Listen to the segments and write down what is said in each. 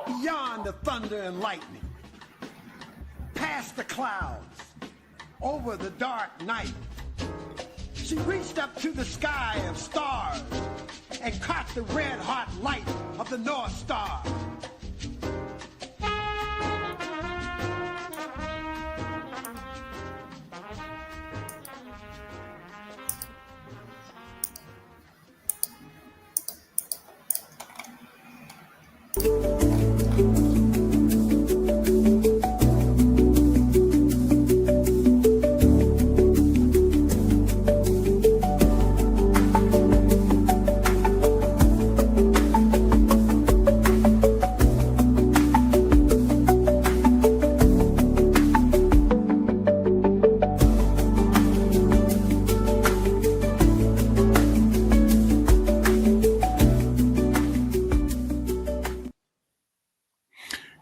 beyond the thunder and lightning, past the clouds, over the dark night. She reached up to the sky of stars and caught the red-hot light of the North Star.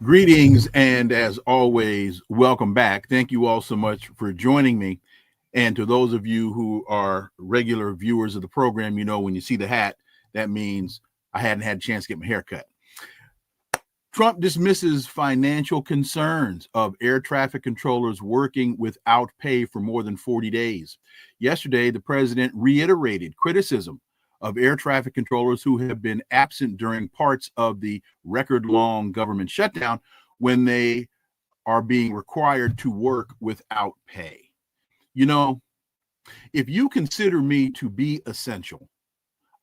Greetings, and as always, welcome back. Thank you all so much for joining me. And to those of you who are regular viewers of the program, you know when you see the hat, that means I hadn't had a chance to get my hair cut. Trump dismisses financial concerns of air traffic controllers working without pay for more than 40 days. Yesterday, the president reiterated criticism of air traffic controllers who have been absent during parts of the record-long government shutdown when they are being required to work without pay. You know, if you consider me to be essential,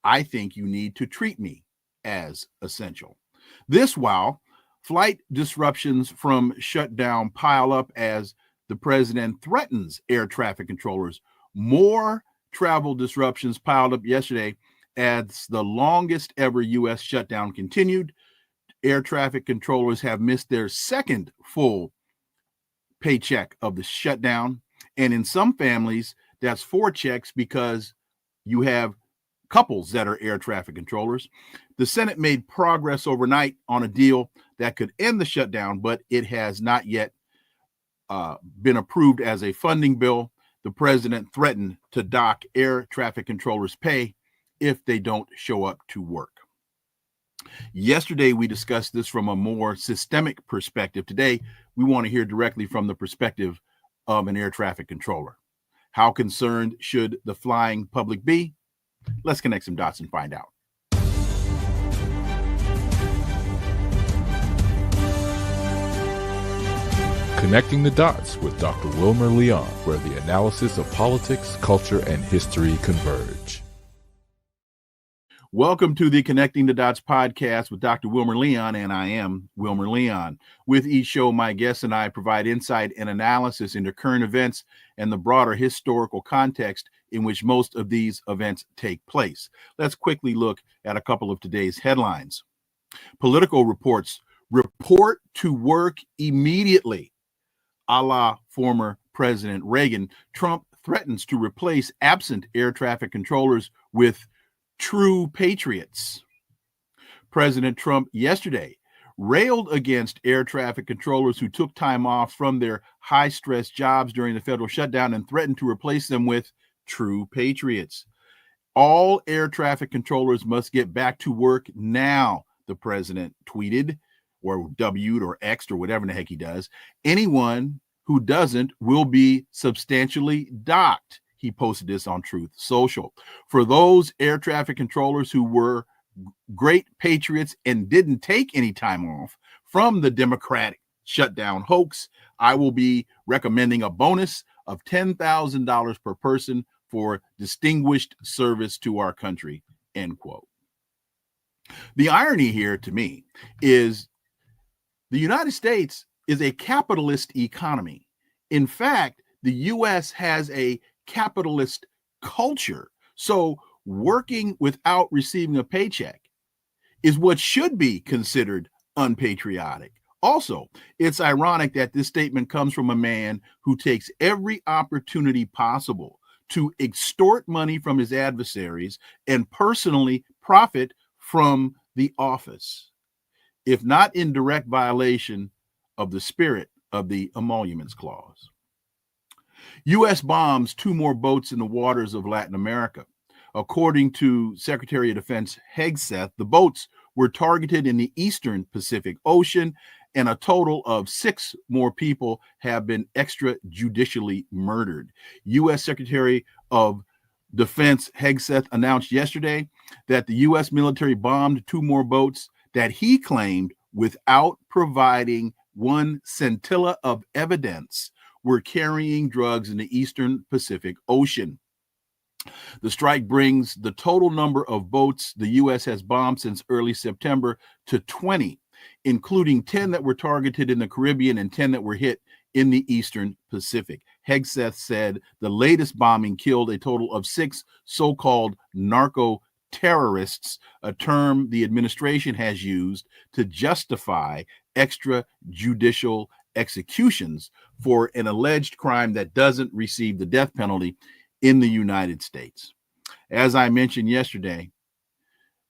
I think you need to treat me as essential. This while flight disruptions from shutdown pile up as the president threatens air traffic controllers. More travel disruptions piled up yesterday as the longest ever U.S. shutdown continued. Air traffic controllers have missed their second full paycheck of the shutdown. And in some families, that's 4 checks because you have couples that are air traffic controllers. The Senate made progress overnight on a deal that could end the shutdown, but it has not yet been approved as a funding bill. The president threatened to dock air traffic controllers' pay if they don't show up to work. Yesterday, we discussed this from a more systemic perspective. Today, we want to hear directly from the perspective of an air traffic controller. How concerned should the flying public be? Let's connect some dots and find out. Connecting the Dots with Dr. Wilmer Leon, where the analysis of politics, culture, and history converge. Welcome to the Connecting the Dots podcast with Dr. Wilmer Leon, and I am Wilmer Leon. With each show, my guests and I provide insight and analysis into current events and the broader historical context in which most of these events take place. Let's quickly look at a couple of today's headlines. Political reports report to work immediately. A la former President Reagan, Trump threatens to replace absent air traffic controllers with true patriots. President Trump yesterday railed against air traffic controllers who took time off from their high-stress jobs during the federal shutdown and threatened to replace them with true patriots. All air traffic controllers must get back to work now, the president tweeted, or W'd or X'd or whatever the heck he does. Anyone who doesn't will be substantially docked. He posted this on Truth Social. For those air traffic controllers who were great patriots and didn't take any time off from the Democratic shutdown hoax, I will be recommending a bonus of $10,000 per person for distinguished service to our country, end quote. The irony here to me is the United States is a capitalist economy. In fact, the U.S. has a capitalist culture. So working without receiving a paycheck is what should be considered unpatriotic. Also, it's ironic that this statement comes from a man who takes every opportunity possible to extort money from his adversaries and personally profit from the office, if not in direct violation of the spirit of the Emoluments Clause. U.S. bombs 2 more boats in the waters of Latin America. According to Secretary of Defense Hegseth, the boats were targeted in the eastern Pacific Ocean, and a total of 6 more people have been extrajudicially murdered. U.S. Secretary of Defense Hegseth announced yesterday that the U.S. military bombed 2 more boats that he claimed, without providing one scintilla of evidence, were carrying drugs in the eastern Pacific Ocean. The strike brings the total number of boats the U.S. has bombed since early September to 20, including 10 that were targeted in the Caribbean and 10 that were hit in the eastern Pacific. Hegseth said the latest bombing killed a total of 6 so-called narco terrorists, a term the administration has used to justify extrajudicial executions for an alleged crime that doesn't receive the death penalty in the United States. As I mentioned yesterday,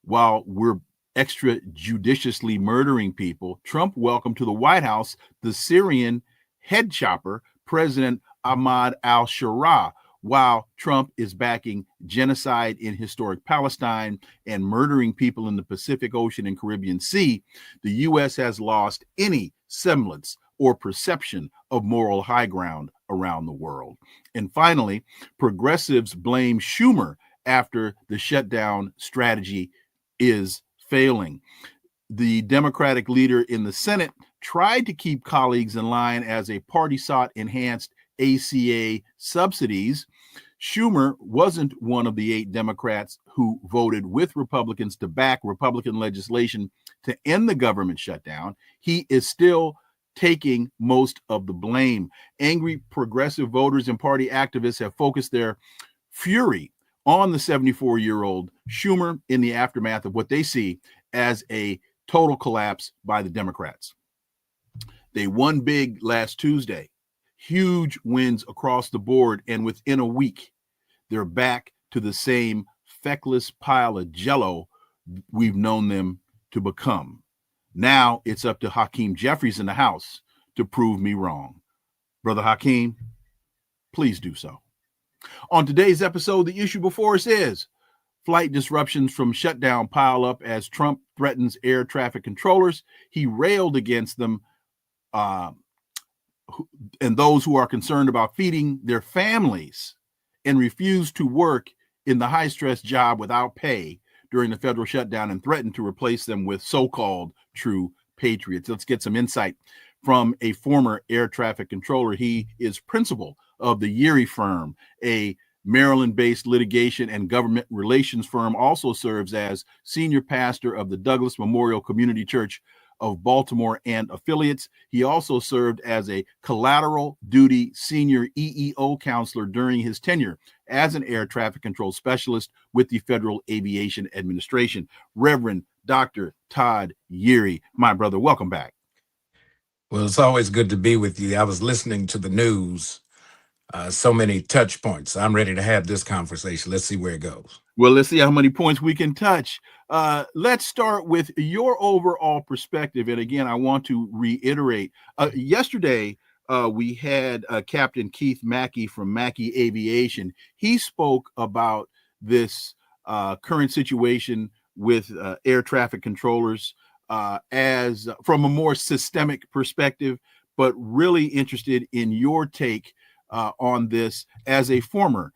while we're extrajudiciously murdering people, Trump welcomed to the White House the Syrian head chopper, President Ahmad al-Sharaa. While Trump is backing genocide in historic Palestine and murdering people in the Pacific Ocean and Caribbean Sea, the U.S. has lost any semblance or perception of moral high ground around the world. And finally, progressives blame Schumer after the shutdown strategy is failing. The Democratic leader in the Senate tried to keep colleagues in line as a party sought enhanced ACA subsidies. Schumer wasn't one of the 8 Democrats who voted with Republicans to back Republican legislation to end the government shutdown. He is still taking most of the blame. Angry progressive voters and party activists have focused their fury on the 74-year-old Schumer in the aftermath of what they see as a total collapse by the Democrats. They won big last Tuesday. Huge wins across the board, and within a week, they're back to the same feckless pile of jello we've known them to become. Now it's up to Hakeem Jeffries in the House to prove me wrong. Brother Hakeem, please do so. On today's episode, the issue before us is flight disruptions from shutdown pile up as Trump threatens air traffic controllers. He railed against them and those who are concerned about feeding their families and refused to work in the high-stress job without pay during the federal shutdown and threatened to replace them with so-called true patriots. Let's get some insight from a former air traffic controller. He is principal of the Yeary firm, a Maryland-based litigation and government relations firm, also serves as senior pastor of the Douglas Memorial Community Church of Baltimore and affiliates. He also served as a collateral duty senior EEO counselor during his tenure as an air traffic control specialist with the Federal Aviation Administration. Reverend Dr. Todd Yeary, my brother, welcome back. Well, it's always good to be with you. I was listening to the news, so many touch points. I'm ready to have this conversation. Let's see where it goes. Well, let's see how many points we can touch. Let's start with your overall perspective. And again, I want to reiterate, yesterday we had Captain Keith Mackey from Mackey Aviation. He spoke about this current situation with air traffic controllers as from a more systemic perspective, but really interested in your take on this as a former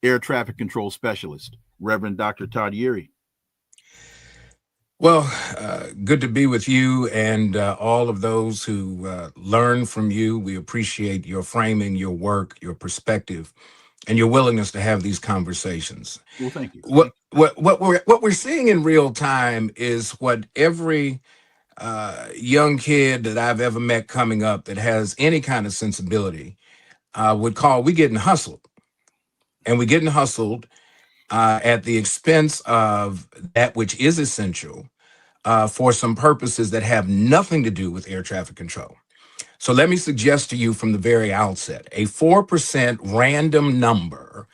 air traffic control specialist, Reverend Dr. Todd Yeary. Well, good to be with you and all of those who learn from you. We appreciate your framing, your work, your perspective, and your willingness to have these conversations. Well, thank you. What we're seeing in real time is what every young kid that I've ever met coming up that has any kind of sensibility would call, we getting hustled. And we're getting hustled at the expense of that which is essential for some purposes that have nothing to do with air traffic control. So let me suggest to you from the very outset, a 4% random number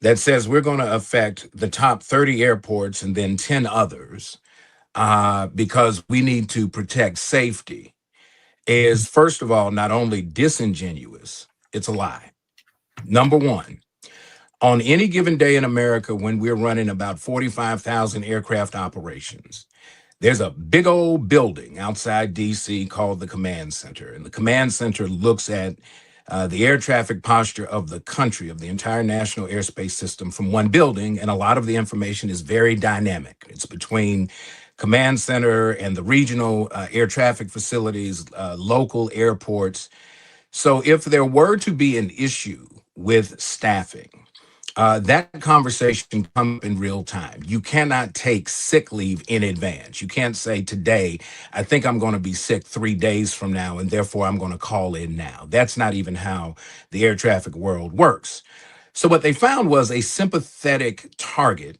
that says we're going to affect the top 30 airports and then 10 others because we need to protect safety is, first of all, not only disingenuous, it's a lie. Number one. On any given day in America, when we're running about 45,000 aircraft operations, there's a big old building outside DC called the Command Center. And the Command Center looks at the air traffic posture of the country, of the entire national airspace system from one building. And a lot of the information is very dynamic. It's between Command Center and the regional air traffic facilities, local airports. So if there were to be an issue with staffing, that conversation comes up in real time. You cannot take sick leave in advance. You can't say today, I think I'm going to be sick 3 days from now, and therefore I'm going to call in now. That's not even how the air traffic world works. So what they found was a sympathetic target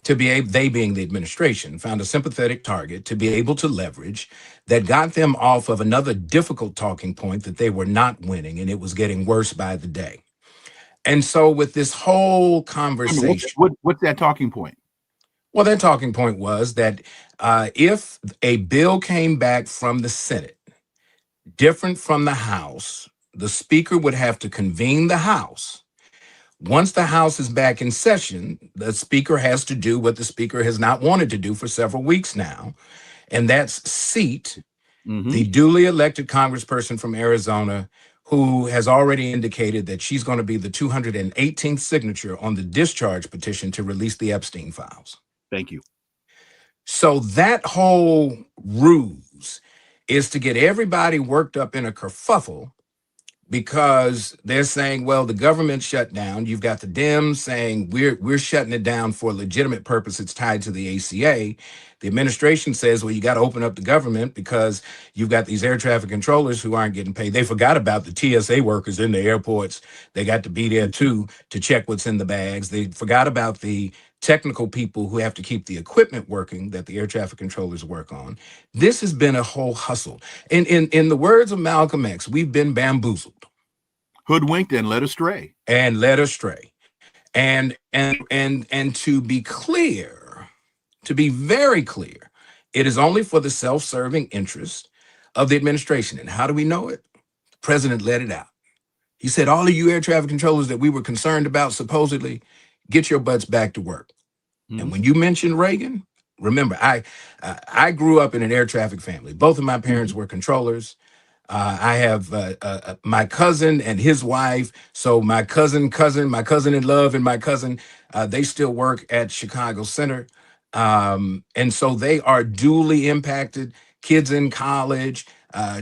to be able, they being the administration, found a sympathetic target to be able to leverage that got them off of another difficult talking point that they were not winning, and it was getting worse by the day. And so with this whole conversation, what's that talking point? Well, that talking point was that if a bill came back from the Senate, different from the House, the Speaker would have to convene the House. Once the House is back in session, the Speaker has to do what the Speaker has not wanted to do for several weeks now, and that's seat the duly elected congressperson from Arizona who has already indicated that she's going to be the 218th signature on the discharge petition to release the Epstein files. Thank you. So that whole ruse is to get everybody worked up in a kerfuffle because they're saying, well, the government shut down. You've got the Dems saying we're shutting it down for a legitimate purpose. It's tied to the ACA. The administration says, well, you got to open up the government because you've got these air traffic controllers who aren't getting paid. They forgot about the TSA workers in the airports. They got to be there too to check what's in the bags. They forgot about the technical people who have to keep the equipment working that the air traffic controllers work on. This has been a whole hustle. In the words of Malcolm X, we've been bamboozled. Hoodwinked and led astray. And led astray. And to be clear, to be very clear, it is only for the self-serving interest of the administration. And how do we know it? The president let it out. He said, all of you air traffic controllers that we were concerned about, supposedly, get your butts back to work. And when you mentioned Reagan, remember, I grew up in an air traffic family. Both of my parents were controllers. I have my cousin and his wife. So my cousin in love and my cousin, they still work at Chicago Center. And so they are duly impacted. Kids in college,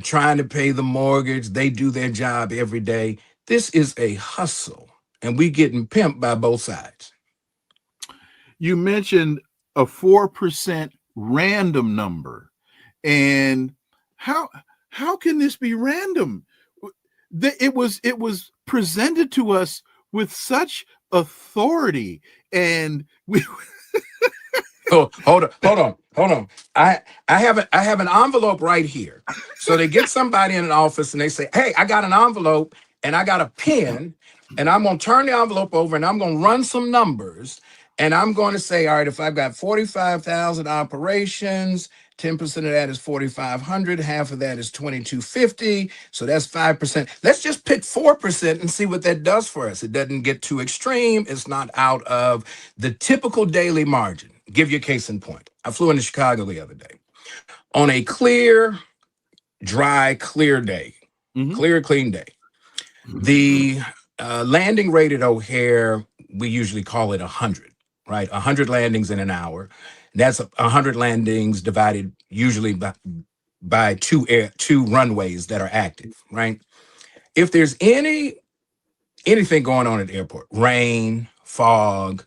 trying to pay the mortgage. They do their job every day. This is a hustle, and we getting pimped by both sides. You mentioned a 4% random number, and how can this be random? It was presented to us with such authority, and we. Oh, hold on. I have an envelope right here. So they get somebody in an office and they say, hey, I got an envelope and I got a pen, and I'm going to turn the envelope over and I'm going to run some numbers. And I'm going to say, all right, if I've got 45,000 operations, 10% of that is 4,500. Half of that is 2,250. So that's 5%. Let's just pick 4% and see what that does for us. It doesn't get too extreme. It's not out of the typical daily margin. Give you a case in point. I flew into Chicago the other day. On a clear, dry, clear day, clear, clean day, the landing rate at O'Hare, we usually call it 100, right? 100 landings in an hour. That's 100 landings divided usually by two runways that are active, right? If there's anything going on at the airport, rain, fog,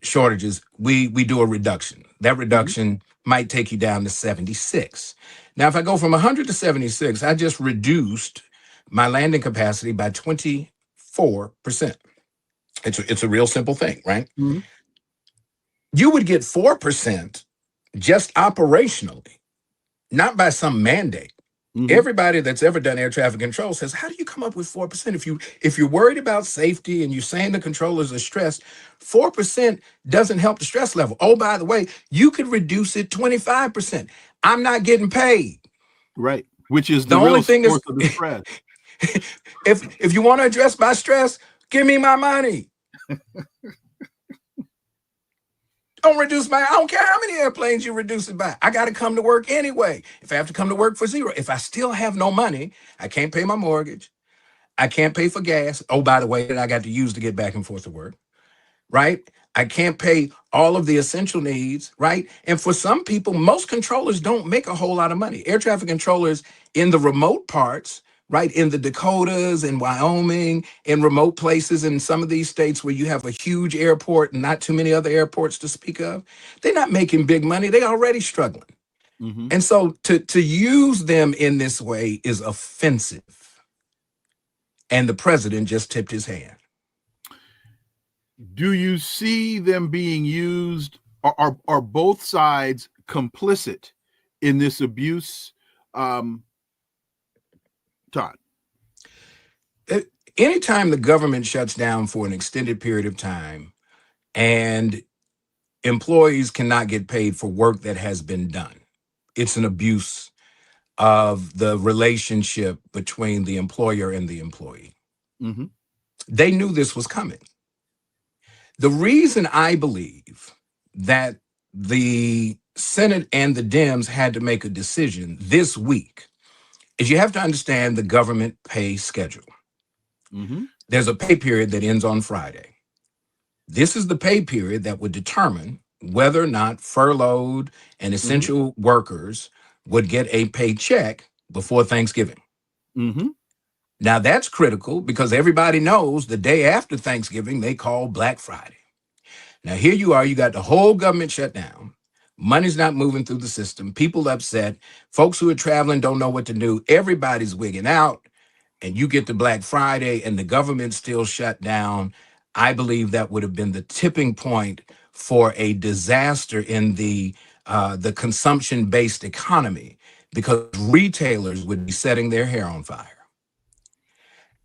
shortages, we do a reduction. That reduction might take you down to 76. Now, if I go from 100 to 76, I just reduced my landing capacity by 24%. It's a real simple thing, right? You would get 4% just operationally, not by some mandate. Everybody that's ever done air traffic control says, how do you come up with 4%? If you're worried about safety and you're saying the controllers are stressed, 4% doesn't help the stress level. Oh, by the way, you could reduce it 25%. I'm not getting paid. Right. Which is the only thing is, of the stress. if you want to address my stress, give me my money. Don't reduce I don't care how many airplanes you reduce it by. I got to come to work anyway. If I have to come to work for zero, if I still have no money, I can't pay my mortgage. I can't pay for gas. Oh, by the way, that I got to use to get back and forth to work, right? I can't pay all of the essential needs, right? And for some people, most controllers don't make a whole lot of money. Air traffic controllers in the remote parts, right, in the Dakotas and Wyoming, in remote places in some of these states where you have a huge airport and not too many other airports to speak of, they're not making big money. They're already struggling. Mm-hmm. And so to use them in this way is offensive. And the president just tipped his hand. Do you see them being used? Are both sides complicit in this abuse? Todd? Anytime the government shuts down for an extended period of time and employees cannot get paid for work that has been done, it's an abuse of the relationship between the employer and the employee. Mm-hmm. They knew this was coming. The reason I believe that the Senate and the Dems had to make a decision this week is you have to understand the government pay schedule. Mm-hmm. There's a pay period that ends on Friday. This is the pay period that would determine whether or not furloughed and essential workers would get a paycheck before Thanksgiving. Mm-hmm. Now that's critical because everybody knows the day after Thanksgiving, they call Black Friday. Now here you are, you got the whole government shut down. Money's not moving through the system. People upset. Folks who are traveling don't know what to do. Everybody's wigging out. And you get to Black Friday and the government still shut down. I believe that would have been the tipping point for a disaster in the consumption-based economy because retailers would be setting their hair on fire.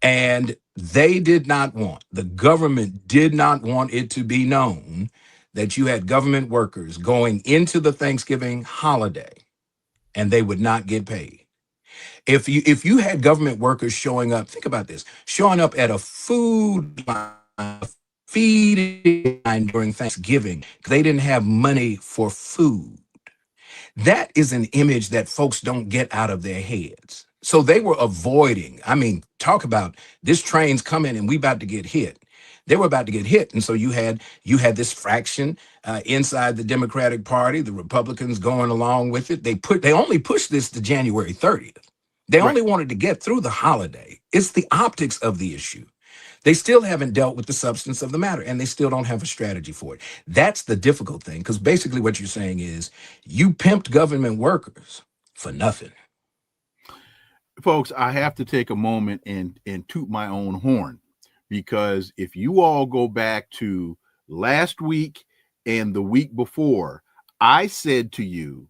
And they did not want, the government did not want it to be known that you had government workers going into the Thanksgiving holiday and they would not get paid. If you had government workers showing up, think about this, showing up at a food line, feeding line during Thanksgiving, they didn't have money for food. That is an image that folks don't get out of their heads. So they were avoiding, I mean, talk about this train's coming and we about to get hit. They were about to get hit. And so you had this fraction inside the Democratic Party, the Republicans going along with it. They only pushed this to January 30th. They only wanted to get through the holiday. It's the optics of the issue. They still haven't dealt with the substance of the matter, and they still don't have a strategy for it. That's the difficult thing, because basically what you're saying is you pimped government workers for nothing. Folks, I have to take a moment and toot my own horn, because if you all go back to last week and the week before, I said to you,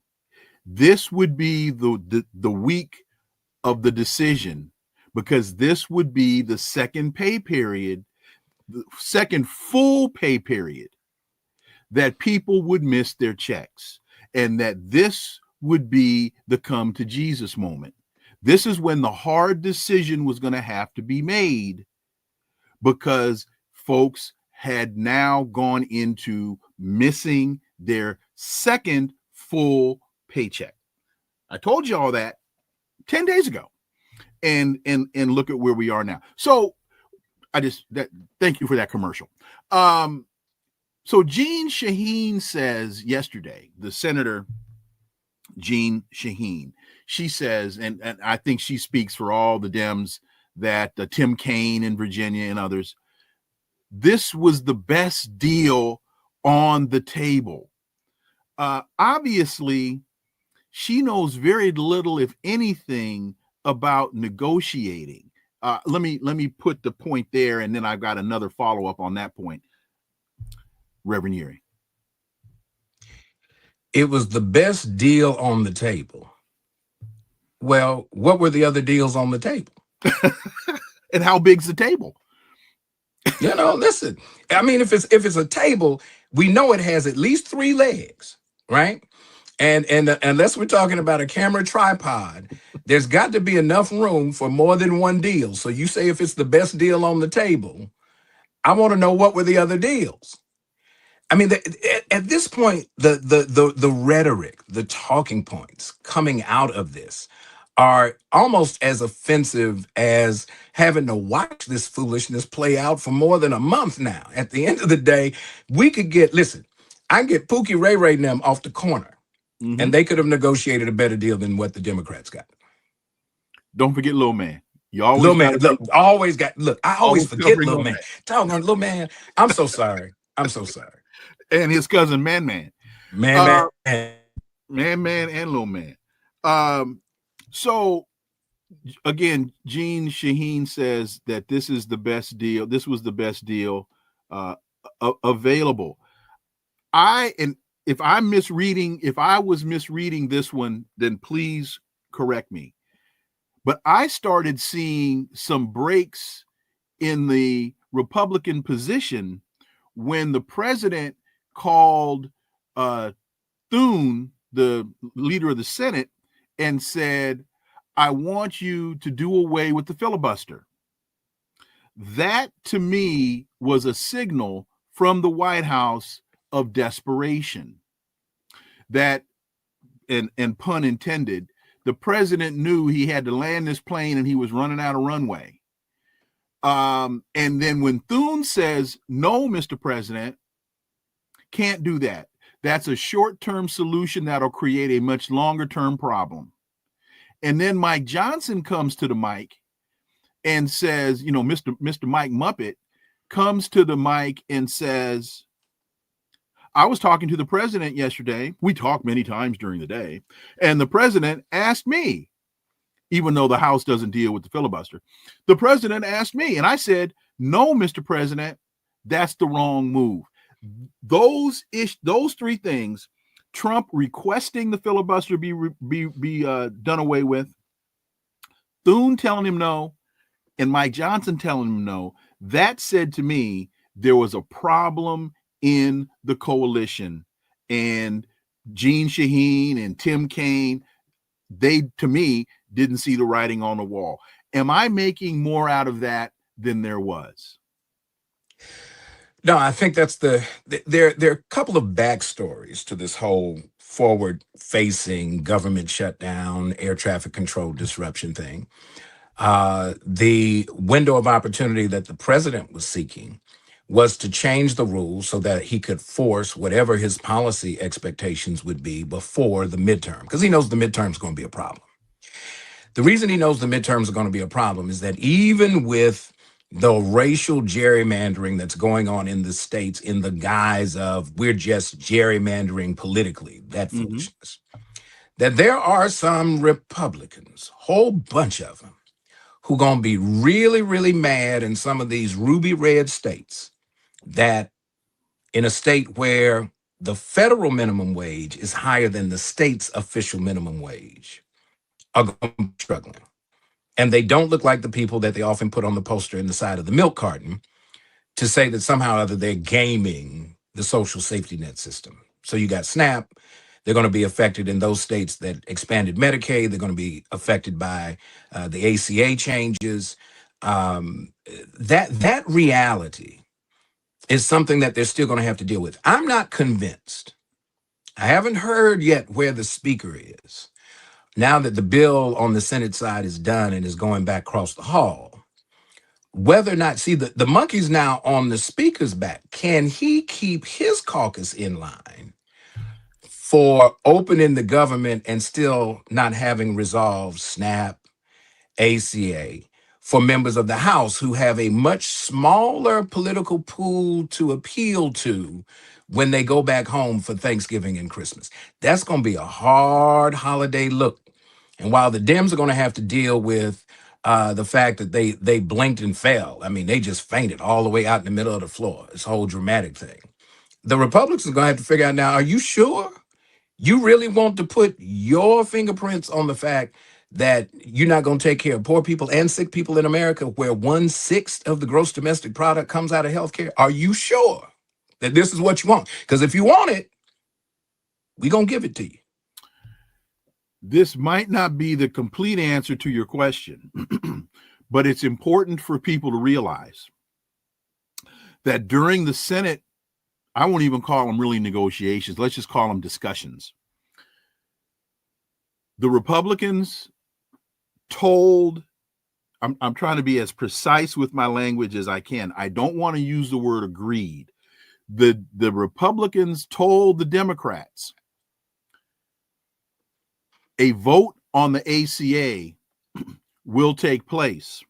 this would be the week of the decision, because this would be the second pay period, the second full pay period that people would miss their checks, and that this would be the come to Jesus moment. This is when the hard decision was going to have to be made, because folks had now gone into missing their second full paycheck. I told you all that 10 days ago, and look at where we are now. So thank you for that commercial. So Jeanne Shaheen says yesterday, the Senator Jeanne Shaheen, she says, and I think she speaks for all the Dems, that Tim Kaine in Virginia and others, this was the best deal on the table. Obviously, she knows very little, if anything, about negotiating. Let me put the point there, and then I've got another follow-up on that point. Reverend Yeary. It was the best deal on the table. Well, what were the other deals on the table? And how big's the table? Listen, I mean, if it's a table, we know it has at least 3 legs, right? And unless we're talking about a camera tripod, there's got to be enough room for more than one deal. So you say if it's the best deal on the table, I want to know what were the other deals. I mean, at this point, the rhetoric, the talking points coming out of this are almost as offensive as having to watch this foolishness play out for more than a month now. At the end of the day, we could listen, I can get Pookie Ray Ray and them off the corner, and they could have negotiated a better deal than what the Democrats got. Don't forget Lil Man. You always Lil Man, I always forget Lil Man. Doggone Lil Man. I'm so sorry. I'm so sorry. And his cousin Man Man. Man and Lil Man. So again, Gene Shaheen says that this is the best deal. This was the best deal available. If I was misreading this one, then please correct me. But I started seeing some breaks in the Republican position when the president called Thune, the leader of the Senate, and said, I want you to do away with the filibuster. That, to me, was a signal from the White House of desperation. That, and pun intended, the president knew he had to land this plane and he was running out of runway. And then when Thune says, no, Mr. President, can't do that. That's a short-term solution that'll create a much longer-term problem. And then Mike Johnson comes to the mic and says, Mr. Mike Muppet comes to the mic and says, I was talking to the president yesterday. We talked many times during the day. And the president asked me, even though the House doesn't deal with the filibuster, the president asked me, and I said, no, Mr. President, that's the wrong move. Those three things, Trump requesting the filibuster be done away with, Thune telling him no, and Mike Johnson telling him no, that said to me there was a problem in the coalition. And Gene Shaheen and Tim Kaine, they, to me, didn't see the writing on the wall. Am I making more out of that than there was? No, I think that's there are a couple of backstories to this whole forward-facing government shutdown, air traffic control disruption thing. The window of opportunity that the president was seeking was to change the rules so that he could force whatever his policy expectations would be before the midterm, because he knows the midterm is going to be a problem. The reason he knows the midterms are going to be a problem is that even with the racial gerrymandering that's going on in the states in the guise of we're just gerrymandering politically, that foolishness, that there are some Republicans, whole bunch of them, who are going to be really, really mad in some of these ruby red states that in a state where the federal minimum wage is higher than the state's official minimum wage are going to be struggling. And they don't look like the people that they often put on the poster in the side of the milk carton to say that somehow or other they're gaming the social safety net system. So you got SNAP. They're going to be affected in those states that expanded Medicaid. They're going to be affected by the ACA changes. That reality is something that they're still going to have to deal with. I'm not convinced. I haven't heard yet where the speaker is. Now that the bill on the Senate side is done and is going back across the hall, whether or not, see, the monkey's now on the speaker's back. Can he keep his caucus in line for opening the government and still not having resolved SNAP, ACA, for members of the House who have a much smaller political pool to appeal to when they go back home for Thanksgiving and Christmas? That's going to be a hard holiday look. And while the Dems are going to have to deal with the fact that they blinked and fell, I mean, they just fainted all the way out in the middle of the floor, this whole dramatic thing. The Republicans are going to have to figure out now, are you sure you really want to put your fingerprints on the fact that you're not going to take care of poor people and sick people in America, where 1/6 of the gross domestic product comes out of healthcare? Are you sure that this is what you want? Because if you want it, we're going to give it to you. This might not be the complete answer to your question, but it's important for people to realize that during the Senate, I won't even call them really negotiations, let's just call them discussions, the Republicans told, I'm trying to be as precise with my language as I can. I don't want to use the word agreed. The Republicans told the Democrats a vote on the ACA will take place,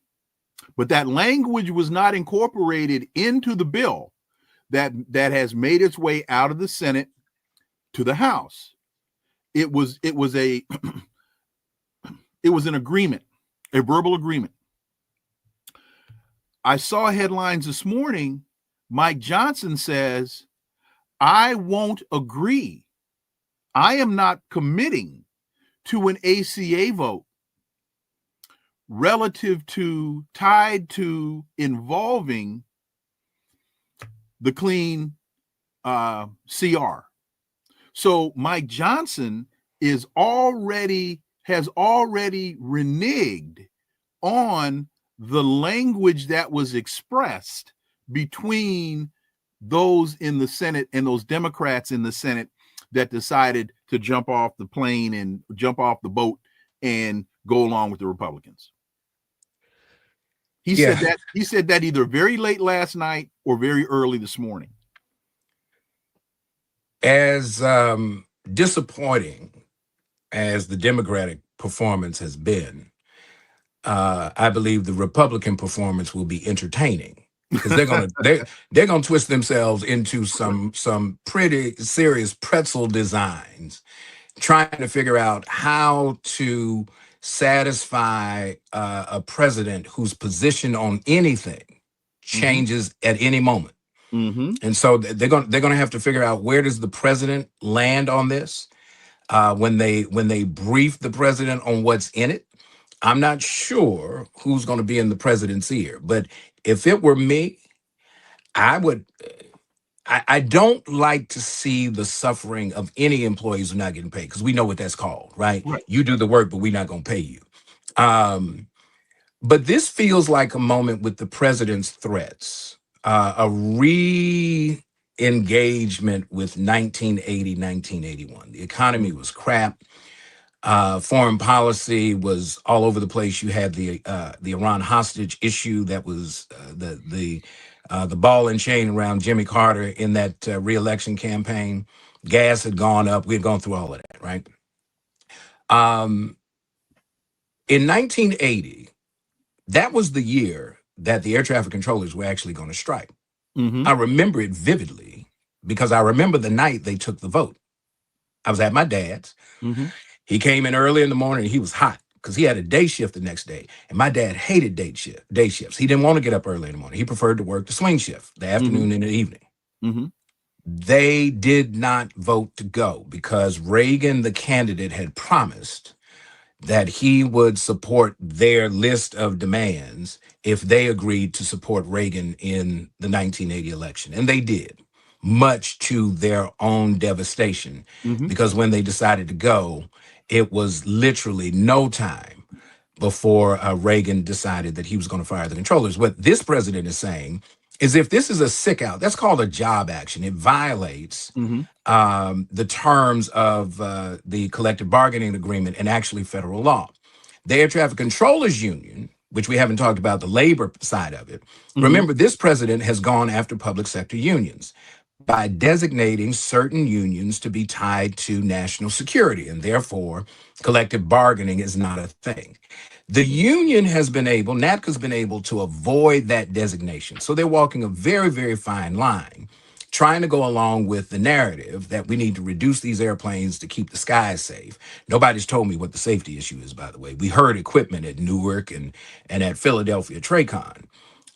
but that language was not incorporated into the bill that has made its way out of the Senate to the House. It was an agreement, a verbal agreement. I saw headlines this morning. Mike Johnson says, I won't agree. I am not committing to an ACA vote tied to involving the clean CR. So Mike Johnson has already reneged on the language that was expressed between those in the Senate and those Democrats in the Senate that decided to jump off the plane and jump off the boat and go along with the Republicans. He said that either very late last night or very early this morning. As disappointing as the Democratic performance has been, I believe the Republican performance will be entertaining, because they're gonna twist themselves into some pretty serious pretzel designs, trying to figure out how to satisfy a president whose position on anything changes at any moment. And so they're gonna have to figure out, where does the president land on this? When they brief the president on what's in it, I'm not sure who's going to be in the president's ear. But if it were me, I don't like to see the suffering of any employees who are not getting paid, because we know what that's called, right? You do the work, but we're not going to pay you. But this feels like a moment with the president's threats, a re-engagement with 1980, 1981. The economy was crap. Foreign policy was all over the place. You had the Iran hostage issue that was the ball and chain around Jimmy Carter in that re-election campaign. Gas had gone up. We had gone through all of that, right? In 1980, that was the year that the air traffic controllers were actually going to strike. I remember it vividly, because I remember the night they took the vote. I was at my dad's. He came in early in the morning, and he was hot because he had a day shift the next day. And my dad hated day shifts. He didn't want to get up early in the morning. He preferred to work the swing shift, the afternoon and the evening. They did not vote to go because Reagan, the candidate, had promised that he would support their list of demands if they agreed to support Reagan in the 1980 election. And they did, much to their own devastation, because when they decided to go, it was literally no time before Reagan decided that he was going to fire the controllers. What this president is saying is, if this is a sick out, that's called a job action. It violates the terms of the collective bargaining agreement and actually federal law. The Air Traffic Controllers Union, which we haven't talked about the labor side of it. Remember, this president has gone after public sector unions by designating certain unions to be tied to national security, and therefore collective bargaining is not a thing. The union has been able, NATCA's been able to avoid that designation. So they're walking a very, very fine line, trying to go along with the narrative that we need to reduce these airplanes to keep the skies safe. Nobody's told me what the safety issue is, by the way. We heard equipment at Newark and at Philadelphia TRACON.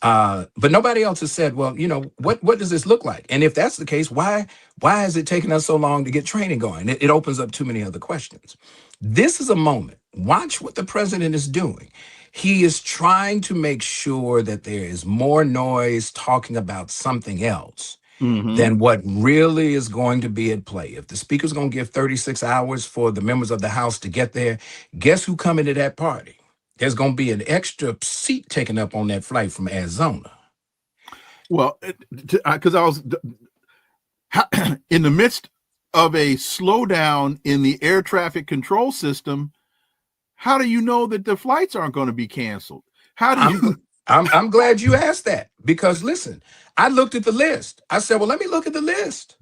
But nobody else has said, well, you know, what does this look like? And if that's the case, why has it taken us so long to get training going? It opens up too many other questions. This is a moment. Watch what the president is doing. He is trying to make sure that there is more noise talking about something else than what really is going to be at play. If the speaker's going to give 36 hours for the members of the House to get there, guess who coming to that party? There's going to be an extra seat taken up on that flight from Arizona. Well, because I was in the midst of a slowdown in the air traffic control system. How do you know that the flights aren't going to be canceled? How do you? I'm glad you asked that, because listen, I looked at the list. I said, well, let me look at the list.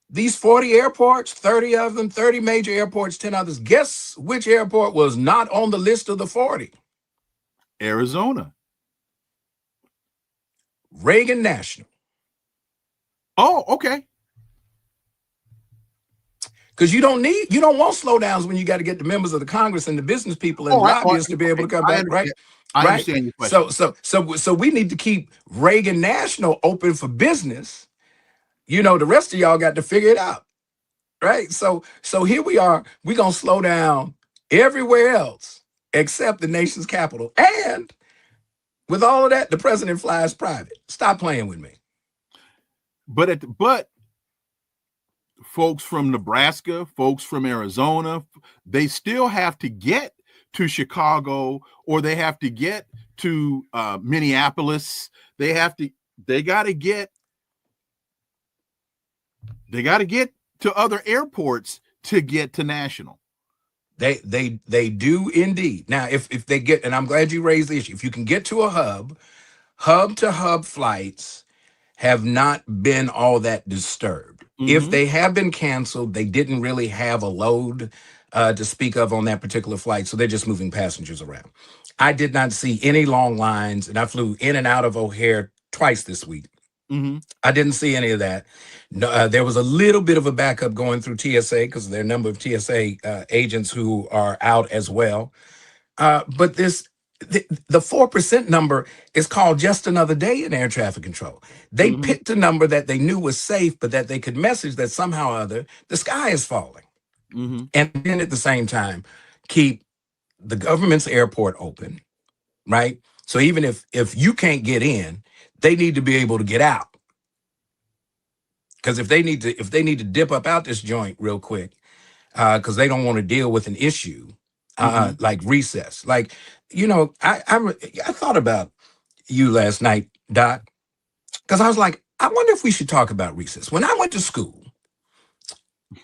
These 40 airports, 30 of them, 30 major airports, 10 others. Guess which airport was not on the list of the 40? Arizona. Reagan National. Oh, okay. Because you don't want slowdowns when you got to get the members of the Congress and the business people and lobbyists to be able to come back, right? I understand your question. So we need to keep Reagan National open for business. The rest of y'all got to figure it out, right? So here we are. We're gonna slow down everywhere else except the nation's capital. And with all of that, the president flies private. Stop playing with me. But folks from Nebraska, folks from Arizona, they still have to get to Chicago, or they have to get to Minneapolis. They got to get to other airports to get to national. They do indeed. Now, if they get, and I'm glad you raised the issue, if you can get to a hub to hub flights have not been all that disturbed. Mm-hmm. If they have been canceled, they didn't really have a load to speak of on that particular flight, so they're just moving passengers around. I did not see any long lines, and I flew in and out of O'Hare twice this week. Mm-hmm. I didn't see any of that. No, there was a little bit of a backup going through TSA because there are a number of TSA agents who are out as well. But the 4% number is called just another day in air traffic control. They Mm-hmm. picked a number that they knew was safe, but that they could message that somehow or other the sky is falling. Mm-hmm. And then at the same time, keep the government's airport open, right? So even if you can't get in, they need to be able to get out. Because if they need to dip up out this joint real quick, because they don't want to deal with an issue like recess. Like, I thought about you last night, Doc, because I was like, I wonder if we should talk about recess. When I went to school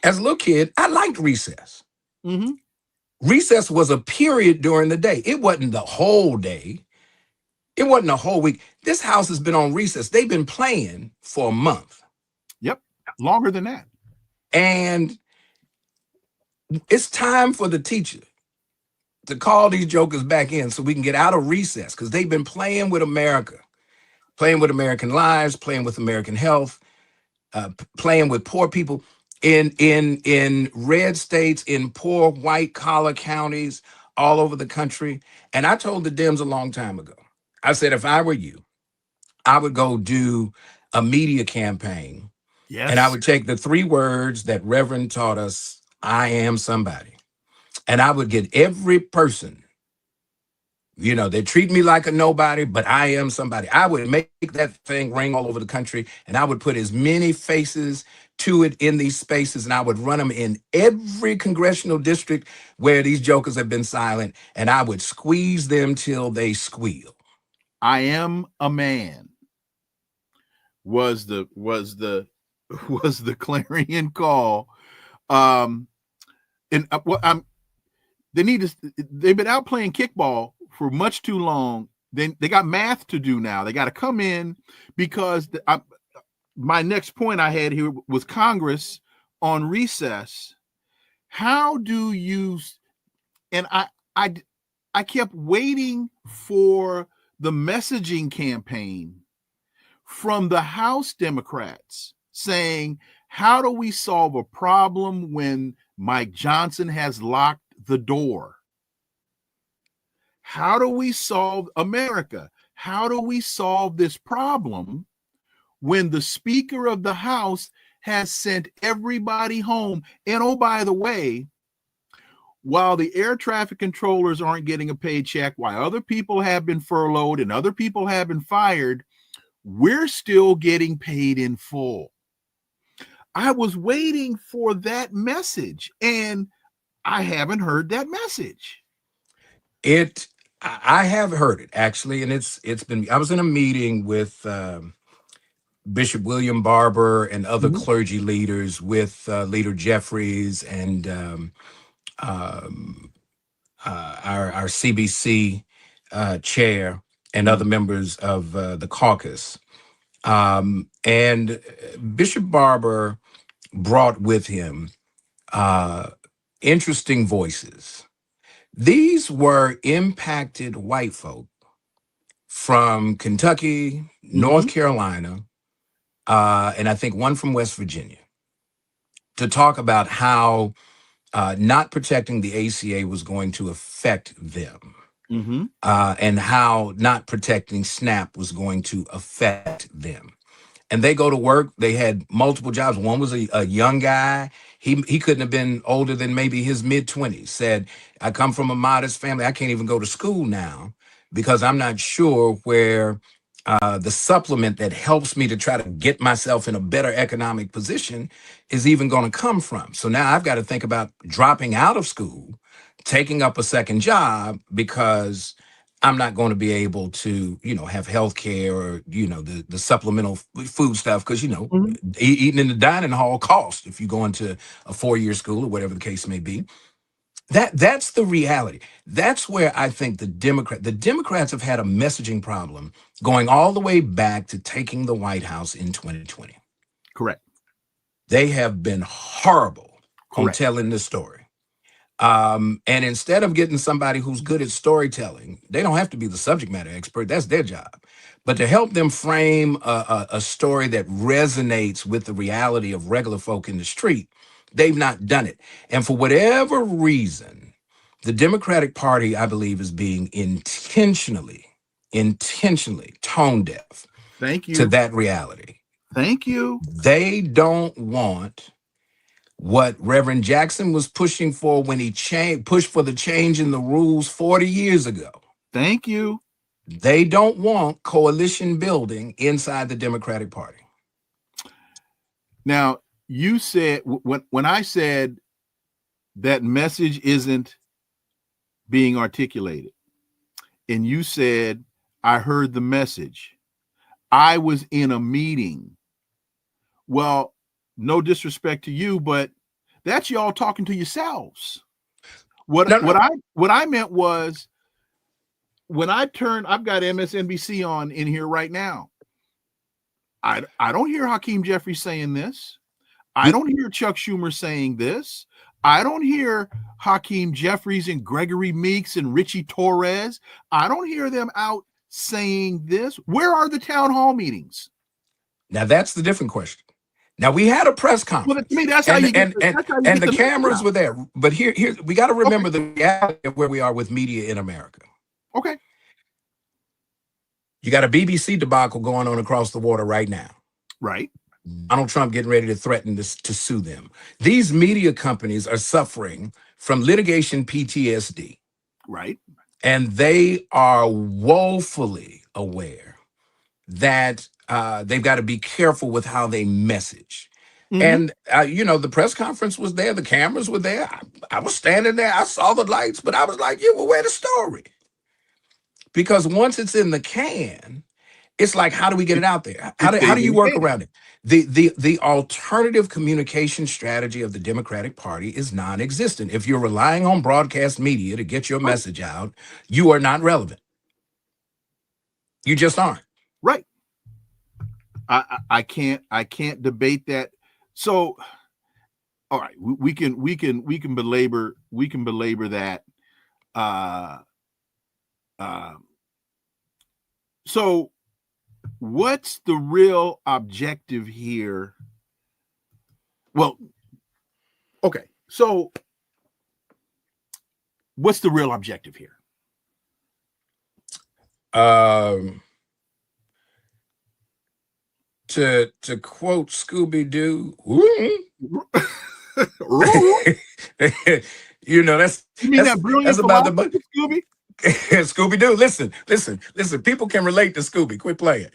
as a little kid, I liked recess. Mm-hmm. Recess was a period during the day. It wasn't the whole day. It wasn't a whole week. This house has been on recess. They've been playing for a month. Yep. Longer than that. And it's time for the teacher to call these jokers back in so we can get out of recess, because they've been playing with America, playing with American lives, playing with American health, playing with poor people in red states, in poor white collar counties all over the country. And I told the Dems a long time ago, I said, if I were you, I would go do a media campaign. Yes. And I would take the 3 words that Reverend taught us, I am somebody. And I would get every person, they treat me like a nobody, but I am somebody. I would make that thing ring all over the country, and I would put as many faces to it in these spaces, and I would run them in every congressional district where these jokers have been silent, and I would squeeze them till they squeal. I am a man was the clarion call. They've been out playing kickball for much too long. Then they got math to do now. They got to come in, because my next point I had here was Congress on recess. How do you? And I kept waiting for the messaging campaign from the House Democrats saying, how do we solve a problem when Mike Johnson has locked the door? How do we solve America? How do we solve this problem when the Speaker of the House has sent everybody home? And oh, by the way, while the air traffic controllers aren't getting a paycheck, while other people have been furloughed and other people have been fired, we're still getting paid in full. I was waiting for that message, and I haven't heard that message. I have heard it, actually, and it's been. I was in a meeting with Bishop William Barber and other Mhm. clergy leaders, with Leader Jeffries and our CBC chair and other members of the caucus. And Bishop Barber brought with him interesting voices. These were impacted white folk from Kentucky, North Mhm. Carolina, and I think one from West Virginia, to talk about how not protecting the ACA was going to affect them, Mhm. and how not protecting SNAP was going to affect them. And they go to work. They had multiple jobs. One was a young guy. He couldn't have been older than maybe his mid-20s. Said, I come from a modest family. I can't even go to school now because I'm not sure where the supplement that helps me to try to get myself in a better economic position is even going to come from. So now I've got to think about dropping out of school, taking up a second job, because I'm not going to be able to, have health care or, the supplemental food stuff. Because, Mhm. eating in the dining hall costs if you go into a 4-year school or whatever the case may be. That's the reality. That's where I think the Democrats have had a messaging problem going all the way back to taking the White House in 2020. Correct. They have been horrible on Correct. telling the story. And instead of getting somebody who's good at storytelling, they don't have to be the subject matter expert. That's their job. But to help them frame a story that resonates with the reality of regular folk in the street, they've not done it. And for whatever reason, the Democratic Party, I believe, is being intentionally tone deaf Thank to you. that reality. Thank you. They don't want what Reverend Jackson was pushing for when he pushed for the change in the rules 40 years ago. Thank you. They don't want coalition building inside the Democratic Party. Now, you said when I said that message isn't being articulated, and you said, I heard the message, I was in a meeting. Well, no disrespect to you, but that's y'all talking to yourselves. What I meant was, when I've got MSNBC on in here right now. I don't hear Hakeem Jeffries saying this. I don't hear Chuck Schumer saying this. I don't hear Hakeem Jeffries and Gregory Meeks and Richie Torres. I don't hear them out saying this. Where are the town hall meetings? Now that's the different question. Now we had a press conference. Well, to me, that's how you get. And the cameras were there. But here we got to remember the reality of where we are with media in America. Okay. You got a BBC debacle going on across the water right now. Right. Donald Trump getting ready to threaten to sue them. These media companies are suffering from litigation PTSD. Right. And they are woefully aware that they've got to be careful with how they message. Mm-hmm. And, the press conference was there. The cameras were there. I was standing there. I saw the lights, but I was like, well, where's the story? Because once it's in the can, it's like, how do we get it out there? How do you work around it? The alternative communication strategy of the Democratic Party is non-existent. If you're relying on broadcast media to get your message out, you are not relevant. You just aren't. Right. I can't debate that. So, all right, we can belabor that. So what's the real objective here? Well, okay. So what's the real objective here? To quote Scooby-Doo, that's that brilliant about the Scooby? Scooby-Doo. Listen. People can relate to Scooby. Quit playing.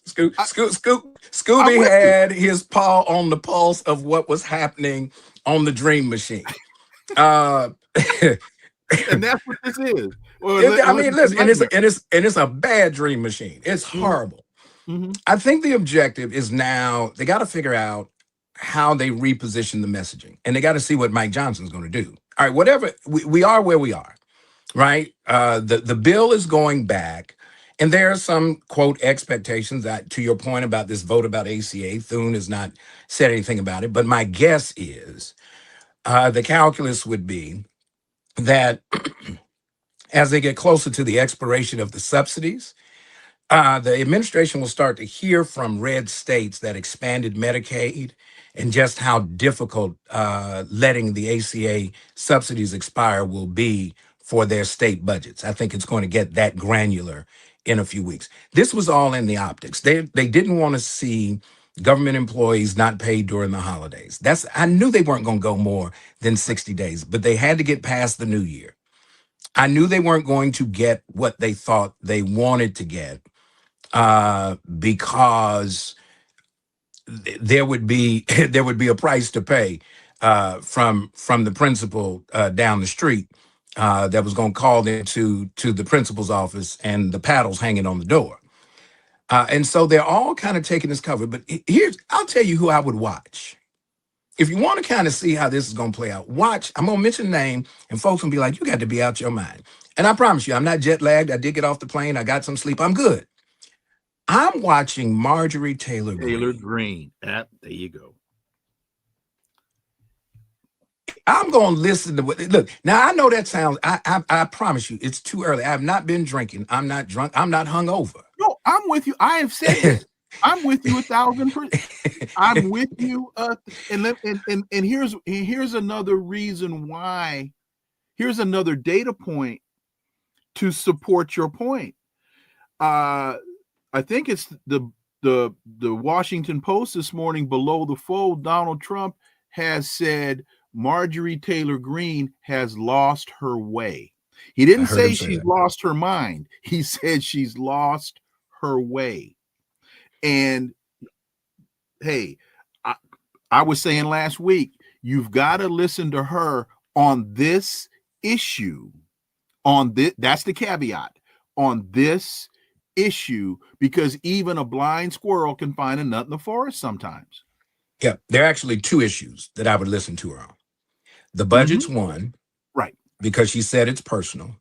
Scooby had his paw on the pulse of what was happening on the Dream Machine. And that's what this is. Listen, and it's a bad Dream Machine. It's horrible. I think the objective is now they got to figure out how they reposition the messaging, and they got to see what Mike Johnson's going to do. All right, whatever we are where we are, right? The bill is going back, and there are some quote expectations that, to your point about this vote about ACA, Thune has not said anything about it, but my guess is the calculus would be that as they get closer to the expiration of the subsidies, the administration will start to hear from red states that expanded Medicaid and just how difficult letting the ACA subsidies expire will be for their state budgets. I think it's going to get that granular in a few weeks. This was all in the optics. They didn't want to see government employees not paid during the holidays. I knew they weren't going to go more than 60 days, but they had to get past the new year. I knew they weren't going to get what they thought they wanted to get because there would be a price to pay from the principal down the street that was going to call them to the principal's office and the paddles hanging on the door. And so they're all kind of taking this cover. But I'll tell you who I would watch. If you want to kind of see how this is going to play out, watch. I'm going to mention a name, and folks will be like, you got to be out your mind. And I promise you, I'm not jet lagged. I did get off the plane. I got some sleep. I'm good. I'm watching Marjorie Taylor Greene. There you go. I'm going to listen to what. Look, now I know that sounds. I promise you, it's too early. I have not been drinking. I'm not drunk. I'm not hungover. No, I'm with you. I have said this. I'm with you 1,000%. I'm with you. And here's another reason why. Here's another data point to support your point. I think it's the Washington Post this morning. Below the fold, Donald Trump has said Marjorie Taylor Greene has lost her way. He didn't say she's lost her mind. He said she's lost her way. And hey, I was saying last week, you've got to listen to her on this issue. That's the caveat on this issue, because even a blind squirrel can find a nut in the forest sometimes. Yeah, there are actually two issues that I would listen to her on. The budget's one, right? Because she said it's personal,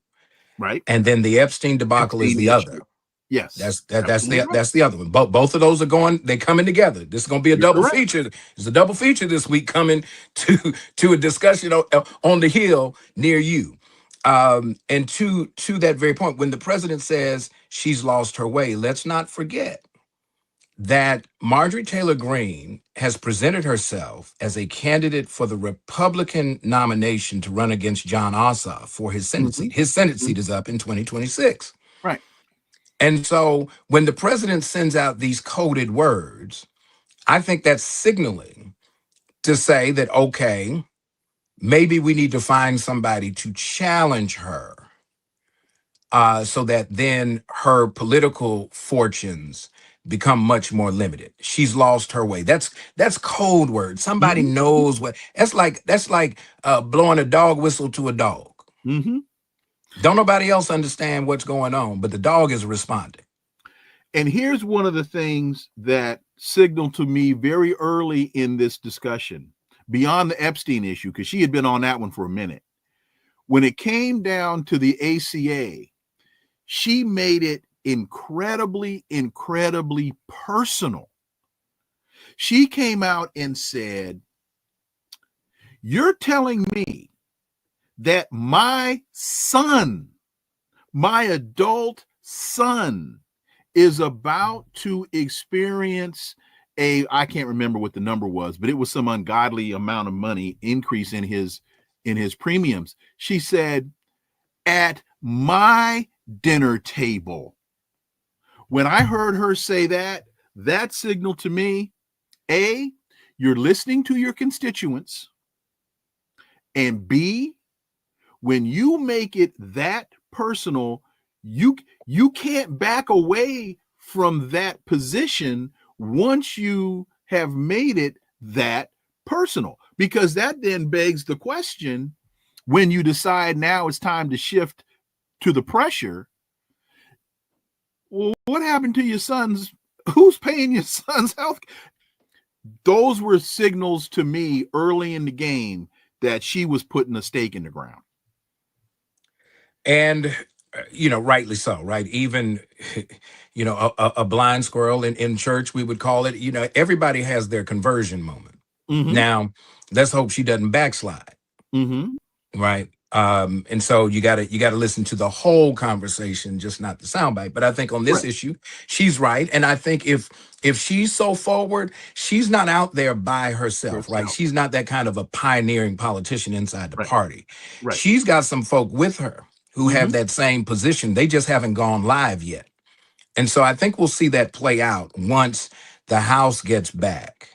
right? And then the Epstein debacle is the other. Yes, that's the other one. Both of those are they're coming together. This is going to be a double feature. There's a double feature this week coming to a discussion on the Hill near you. And to that very point, when the president says she's lost her way, let's not forget that Marjorie Taylor Greene has presented herself as a candidate for the Republican nomination to run against John Ossoff for his Senate seat. His Senate seat is up in 2026. Right. And so when the president sends out these coded words, I think that's signaling to say that, okay, maybe we need to find somebody to challenge her so that then her political fortunes become much more limited. She's lost her way. That's code word. Somebody knows what. That's like blowing a dog whistle to a dog. Don't nobody else understand what's going on, but the dog is responding. And here's one of the things that signaled to me very early in this discussion, beyond the Epstein issue, because she had been on that one for a minute. When it came down to the ACA, she made it incredibly personal. She came out and said, you're telling me that my son, my adult son, is about to experience I can't remember what the number was, but it was some ungodly amount of money increase in his premiums. She said, at my dinner table. When I heard her say that signaled to me, A, you're listening to your constituents, and B, when you make it that personal, you can't back away from that position once you have made it that personal, because that then begs the question, when you decide now it's time to shift to the pressure, well, what happened to your son's Who's paying your son's health? Those were signals to me early in the game that she was putting a stake in the ground. And, rightly so, right? Even, a blind squirrel in church, we would call it, everybody has their conversion moment. Mm-hmm. Now, let's hope she doesn't backslide. Mm-hmm. Right. And so you gotta listen to the whole conversation, just not the soundbite. But I think on this issue, she's right. And I think if she's so forward, she's not out there by herself, right? She's not that kind of a pioneering politician inside the party. Right. She's got some folk with her who have that same position. They just haven't gone live yet. And so I think we'll see that play out once the House gets back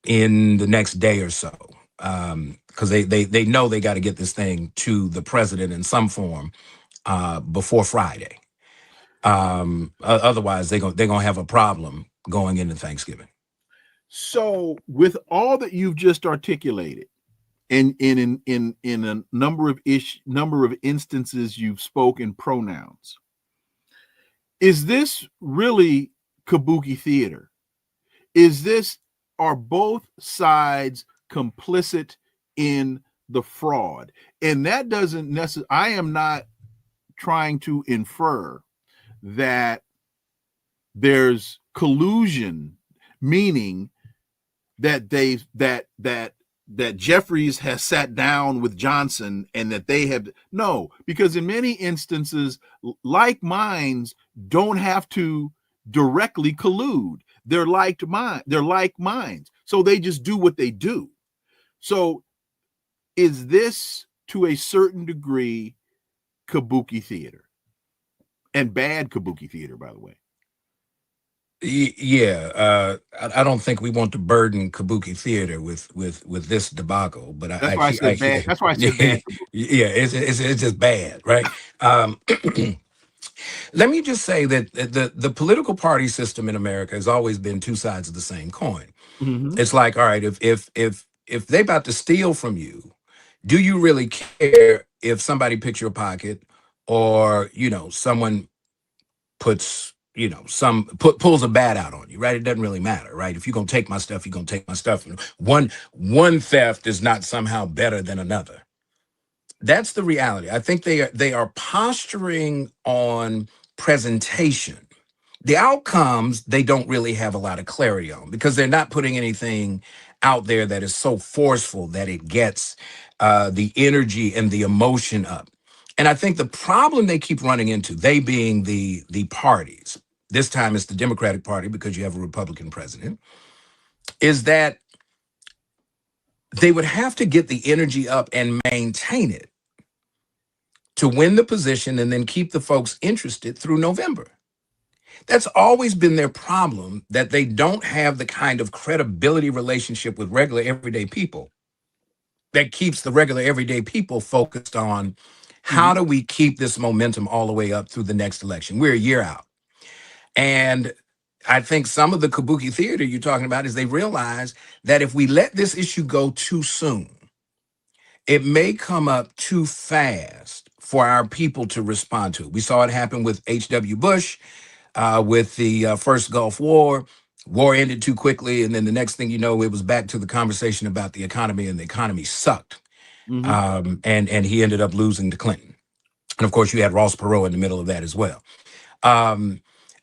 in the next day or so. Because they know they got to get this thing to the president in some form before Friday. Otherwise, they're gonna have a problem going into Thanksgiving. So, with all that you've just articulated, and in a number of instances you've spoken pronouns, is this really kabuki theater? Are both sides complicit in the fraud? And that doesn't necessarily, I am not trying to infer that there's collusion, meaning that that Jeffries has sat down with Johnson and that they have no, because in many instances, like minds don't have to directly collude. They're like minds. So they just do what they do. So is this to a certain degree kabuki theater? And bad kabuki theater, by the way. Yeah, I don't think we want to burden kabuki theater with this debacle, but that's why I said bad. That's why I said bad. Yeah, it's just bad, right? Let me just say that the political party system in America has always been two sides of the same coin. Mm-hmm. It's like, all right, if they about to steal from you, do you really care if somebody picks your pocket or someone puts pulls a bat out on you, right? It doesn't really matter, right? If you're gonna take my stuff, you're gonna take my stuff. One theft is not somehow better than another. That's the reality. I think they are posturing on presentation. The outcomes they don't really have a lot of clarity on because they're not putting anything out there that is so forceful that it gets the energy and the emotion up. And I think the problem they keep running into, they being the parties, this time it's the Democratic Party because you have a Republican president, is that they would have to get the energy up and maintain it to win the position and then keep the folks interested through November. That's always been their problem, that they don't have the kind of credibility relationship with regular everyday people that keeps the regular everyday people focused on how do we keep this momentum all the way up through the next election? We're a year out. And I think some of the kabuki theater you're talking about is they realize that if we let this issue go too soon, it may come up too fast for our people to respond to it. We saw it happen with H.W. Bush, with the first Gulf War. War ended too quickly, and then the next thing you know, it was back to the conversation about the economy, and the economy sucked. And he ended up losing to Clinton. And of course, you had Ross Perot in the middle of that as well.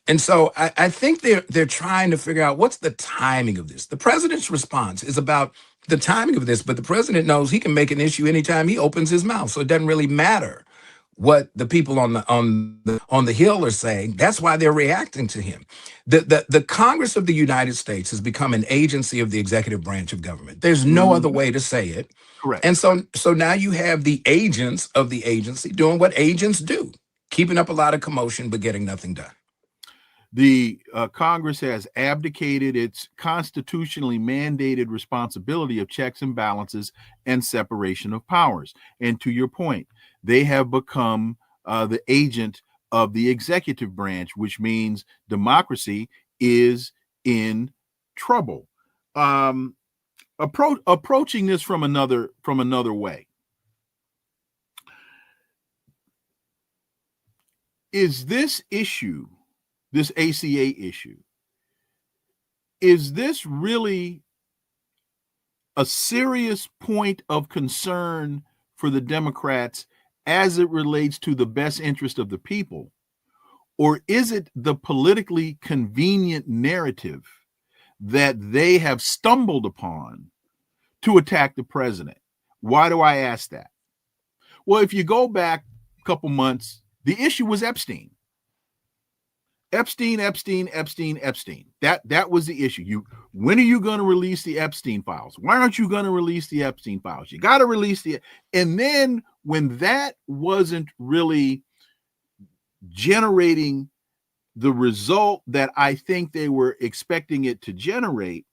And so I think they're trying to figure out what's the timing of this. The president's response is about the timing of this, but the president knows he can make an issue anytime he opens his mouth. So it doesn't really matter what the people on the Hill are saying. That's why they're reacting to him. The Congress of the United States has become an agency of the executive branch of government. There's no other way to say it. Correct. And so now you have the agents of the agency doing what agents do, keeping up a lot of commotion, but getting nothing done. The Congress has abdicated its constitutionally mandated responsibility of checks and balances and separation of powers. And to your point, they have become the agent of the executive branch, which means democracy is in trouble. Approaching this from another way. Is this issue, this ACA issue, is this really a serious point of concern for the Democrats as it relates to the best interest of the people? Or is it the politically convenient narrative that they have stumbled upon to attack the president? Why do I ask that? Well, if you go back a couple months, the issue was Epstein. Epstein. That was the issue. When are you going to release the Epstein files? Why aren't you going to release the Epstein files? You got to release and then when that wasn't really generating the result that I think they were expecting it to generate,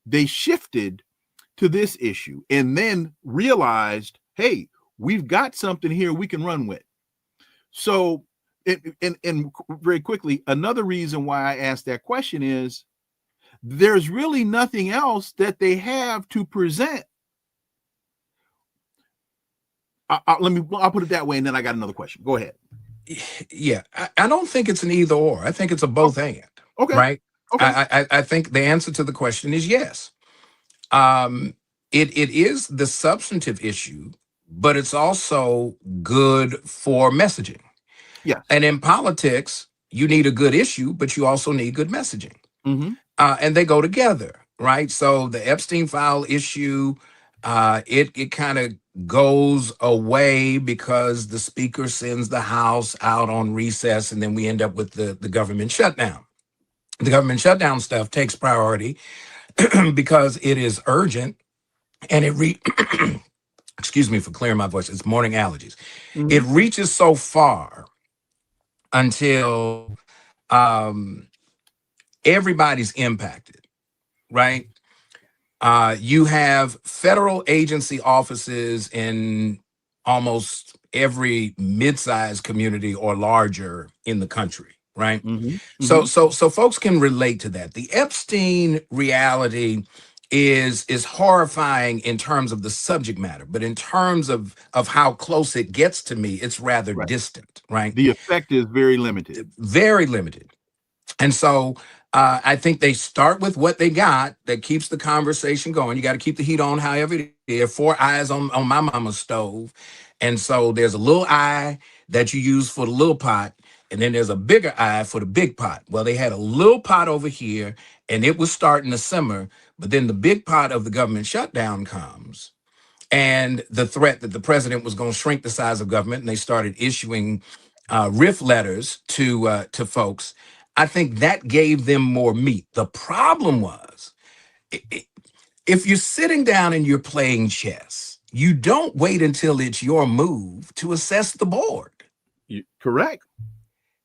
they shifted to this issue and then realized, hey, we've got something here we can run with. So, and very quickly, another reason why I asked that question is there's really nothing else that they have to present. I'll put it that way, and then I got another question. Go ahead. Yeah, I don't think it's an either or. I think it's a both and. Okay. Right. Okay. I think the answer to the question is yes. It is the substantive issue, but it's also good for messaging. Yeah. And in politics, you need a good issue, but you also need good messaging. Mm-hmm. And they go together, right? So the Epstein file issue, it kind of goes away because the speaker sends the House out on recess, and then we end up with the government shutdown. The government shutdown stuff takes priority because it is urgent, and excuse me for clearing my voice, it's morning allergies. Mm-hmm. It reaches so far until everybody's impacted, right? You have federal agency offices in almost every mid-sized community or larger in the country, right? Mm-hmm. So folks can relate to that. The Epstein reality is horrifying in terms of the subject matter, but in terms of how close it gets to me, it's rather distant, right? The effect is very limited. Very limited. And so I think they start with what they got that keeps the conversation going. You got to keep the heat on, however it is. 4 eyes on my mama's stove. And so there's a little eye that you use for the little pot, and then there's a bigger eye for the big pot. Well, they had a little pot over here, and it was starting to simmer, but then the big pot of the government shutdown comes, and the threat that the president was going to shrink the size of government, and they started issuing RIF letters to folks. I think that gave them more meat. The problem was, if you're sitting down and you're playing chess, you don't wait until it's your move to assess the board. Correct.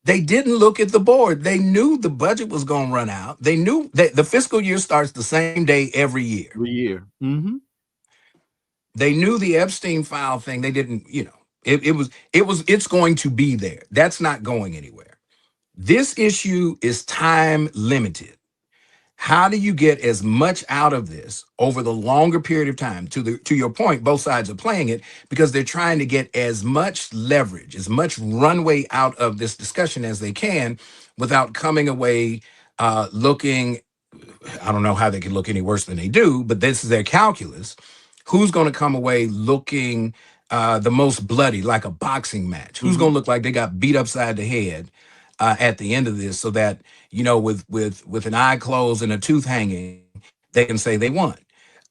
They didn't look at the board. They knew the budget was going to run out. They knew that the fiscal year starts the same day every year. Mm-hmm. They knew the Epstein file thing. They didn't, it's going to be there. That's not going anywhere. This issue is time limited. How do you get as much out of this over the longer period of time? To your point, both sides are playing it because they're trying to get as much leverage, as much runway out of this discussion as they can without coming away looking, I don't know how they can look any worse than they do, but this is their calculus. Who's going to come away looking the most bloody, like a boxing match? Who's going to look like they got beat upside the head at the end of this, so that, with an eye closed and a tooth hanging, they can say they won.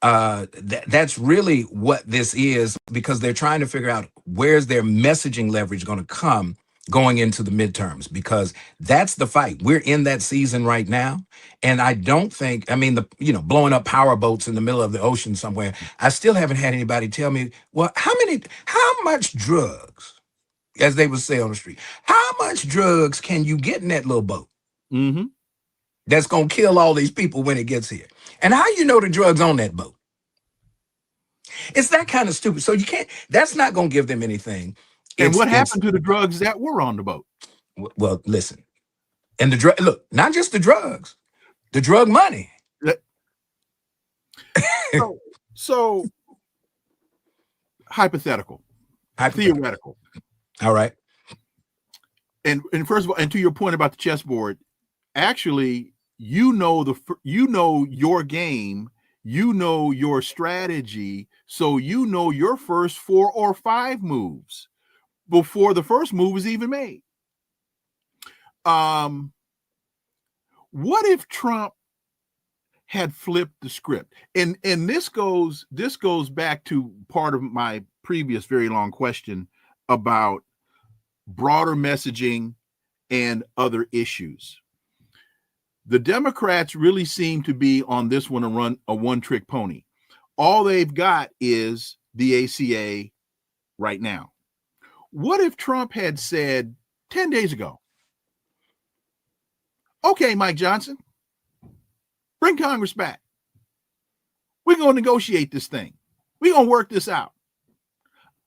That's really what this is, because they're trying to figure out where's their messaging leverage going to come going into the midterms, because that's the fight. We're in that season right now. And I don't think, blowing up power boats in the middle of the ocean somewhere, I still haven't had anybody tell me, well, how much drugs, as they would say on the street, how much drugs can you get in that little boat? Mm-hmm. That's going to kill all these people when it gets here? And how you know the drugs on that boat? It's that kind of stupid. So that's not going to give them anything. And what happened to the drugs that were on the boat? Well, listen, and look, not just the drugs, the drug money. So hypothetical, theoretical. All right. And first of all, and to your point about the chessboard, actually, you know your game, you know your strategy, so you know your first 4 or 5 moves before the first move is even made. What if Trump had flipped the script? And this goes back to part of my previous very long question about broader messaging and other issues. The Democrats really seem to be on this one a one-trick pony. All they've got is the ACA right now. What if Trump had said 10 days ago, okay, Mike Johnson, bring Congress back. We're going to negotiate this thing. We're going to work this out.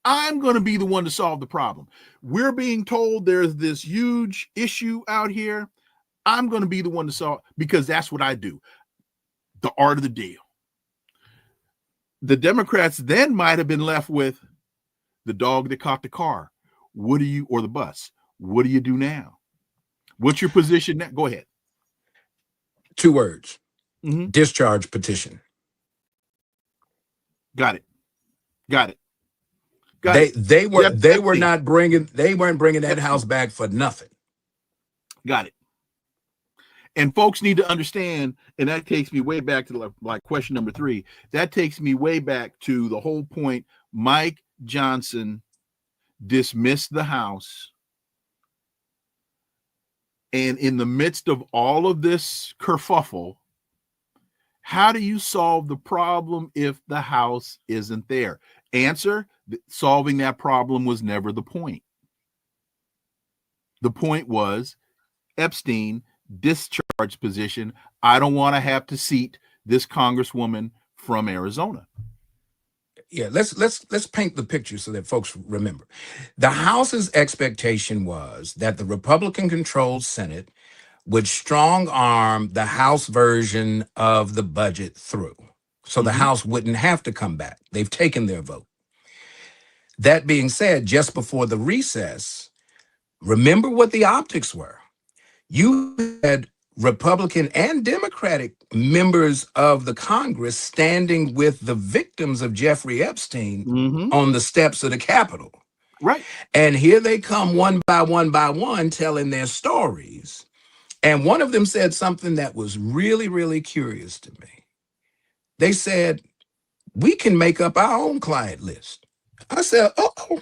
I'm going to be the one to solve the problem. We're being told there's this huge issue out here. I'm going to be the one to solve, because that's what I do. The art of the deal. The Democrats then might have been left with the dog that caught the car. Or the bus. What do you do now? What's your position now? Go ahead. 2 words. Discharge petition. Got it. They weren't bringing that house back for nothing. Got it. And folks need to understand, and that takes me way back to like question number 3. That takes me way back to the whole point. Mike Johnson dismissed the House. And in the midst of all of this kerfuffle, how do you solve the problem if the House isn't there? Answer: solving that problem was never the point. The point was Epstein discharge position. I don't want to have to seat this congresswoman from Arizona. Yeah, let's paint the picture so that folks remember. The House's expectation was that the Republican-controlled Senate would strong arm the House version of the budget through, so the House wouldn't have to come back. They've taken their vote. That being said, just before the recess, remember what the optics were. You had Republican and Democratic members of the Congress standing with the victims of Jeffrey Epstein on the steps of the Capitol. Right. And here they come one by one telling their stories. And one of them said something that was really, really curious to me. They said, we can make up our own client list. I said, uh-oh.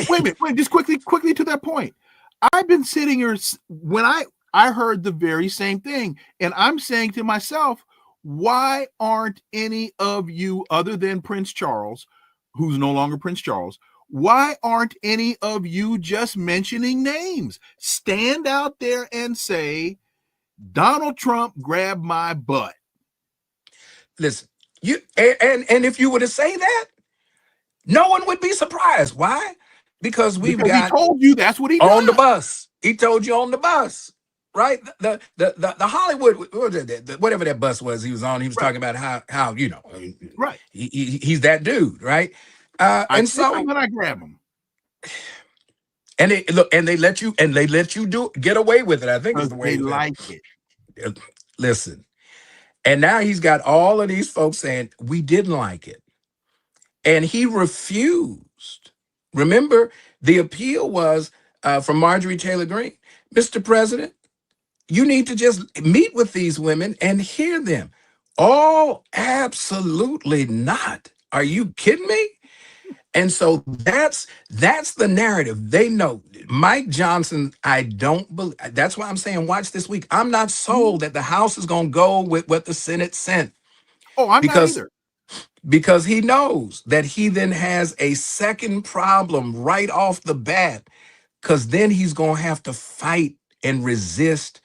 Wait a minute, just quickly to that point. I've been sitting here when I heard the very same thing, and I'm saying to myself, why aren't any of you, other than Prince Charles, who's no longer Prince Charles, why aren't any of you just mentioning names? Stand out there and say, Donald Trump grabbed my butt. Listen, and if you were to say that, no one would be surprised. Why? Because he told you that's what he did on the bus. He told you on the bus, right? The Hollywood, whatever that bus was he was on. He was talking about how right. He's that dude, right? And so when I grab him, and they let you get away with it. I think is the way they like it. Listen, and now he's got all of these folks saying we didn't like it. And he refused. Remember, the appeal was from Marjorie Taylor Greene. Mr. President, you need to just meet with these women and hear them. Oh, absolutely not. Are you kidding me? And so that's the narrative. They know Mike Johnson. I don't believe. That's why I'm saying watch this week. I'm not sold that the House is going to go with what the Senate sent. Oh, I'm not either. Because he knows that he then has a second problem right off the bat, because then he's going to have to fight and resist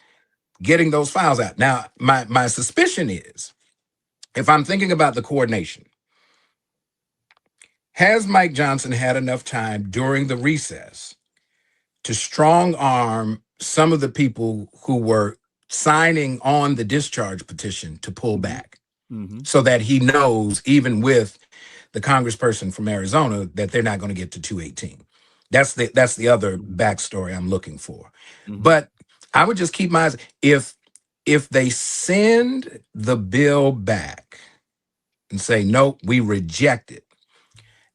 getting those files out. Now, my suspicion is, if I'm thinking about the coordination, has Mike Johnson had enough time during the recess to strong arm some of the people who were signing on the discharge petition to pull back? So that he knows, even with the congressperson from Arizona, that they're not going to get to 218. That's the other backstory I'm looking for. Mhm. But I would just keep my eyes. If they send the bill back and say, nope, we reject it,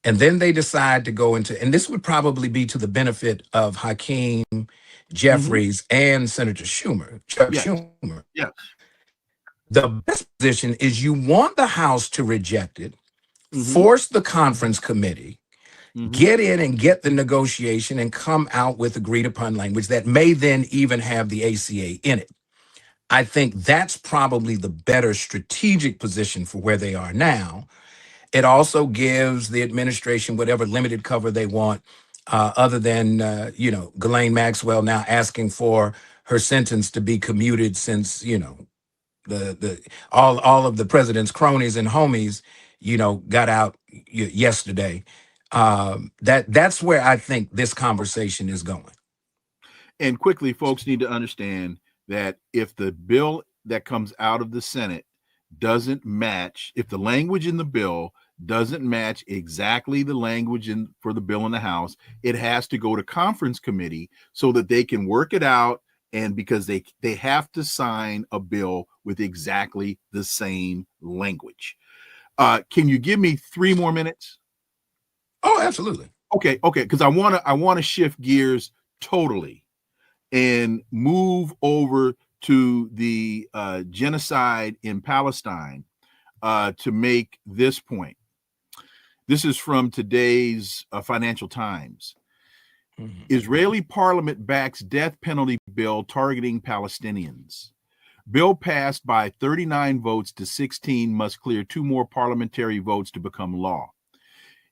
and then they decide to go into, and this would probably be to the benefit of Hakeem Jeffries and Senator Chuck Yes. Schumer. Yes. The best position is you want the House to reject it, Mhm. force the conference committee, Mhm. get in and get the negotiation and come out with agreed upon language that may then even have the ACA in it. I think that's probably the better strategic position for where they are now. It also gives the administration whatever limited cover they want, other than, Ghislaine Maxwell now asking for her sentence to be commuted since, the all of the president's cronies and homies, got out yesterday. That's where I think this conversation is going. And quickly, folks need to understand that if the bill that comes out of the Senate doesn't match, if the language in the bill doesn't match exactly the language for the bill in the House, it has to go to conference committee so that they can work it out. And because they have to sign a bill with exactly the same language. Can you give me 3 more minutes? Oh, absolutely. Okay. Because I want to shift gears totally and move over to the genocide in Palestine to make this point. This is from today's Financial Times. Mm-hmm. Israeli parliament backs death penalty bill targeting Palestinians. Bill passed by 39 votes to 16 must clear 2 more parliamentary votes to become law.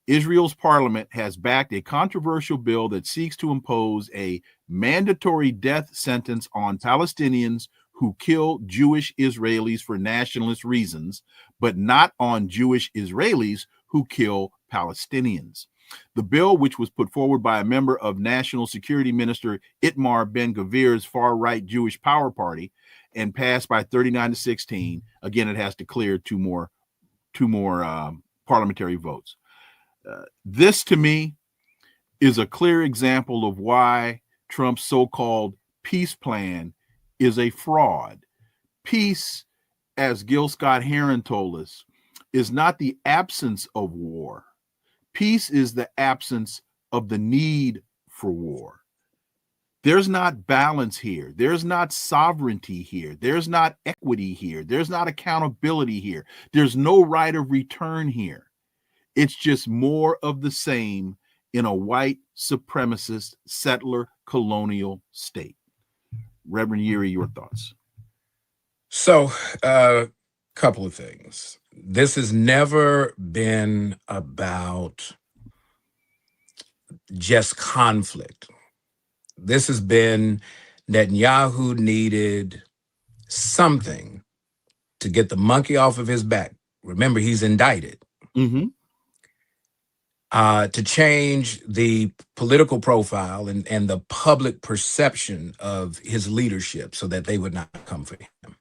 Israel's parliament has backed a controversial bill that seeks to impose a mandatory death sentence on Palestinians who kill Jewish Israelis for nationalist reasons, but not on Jewish Israelis who kill Palestinians. The bill, which was put forward by a member of National Security Minister Itamar Ben-Gvir's far-right Jewish Power Party and passed by 39 to 16, again, it has to clear two more parliamentary votes. This, to me, is a clear example of why Trump's so-called peace plan is a fraud. Peace, as Gil Scott-Heron told us, is not the absence of war. Peace is the absence of the need for war. There's not balance here. There's not sovereignty here. There's not equity here. There's not accountability here. There's no right of return here. It's just more of the same in a white supremacist settler colonial state. Reverend Yeary, your thoughts? So, a couple of things. This has never been about just conflict. This has been Netanyahu needed something to get the monkey off of his back. Remember, he's indicted. Mm-hmm. To change the political profile and the public perception of his leadership so that they would not come for him.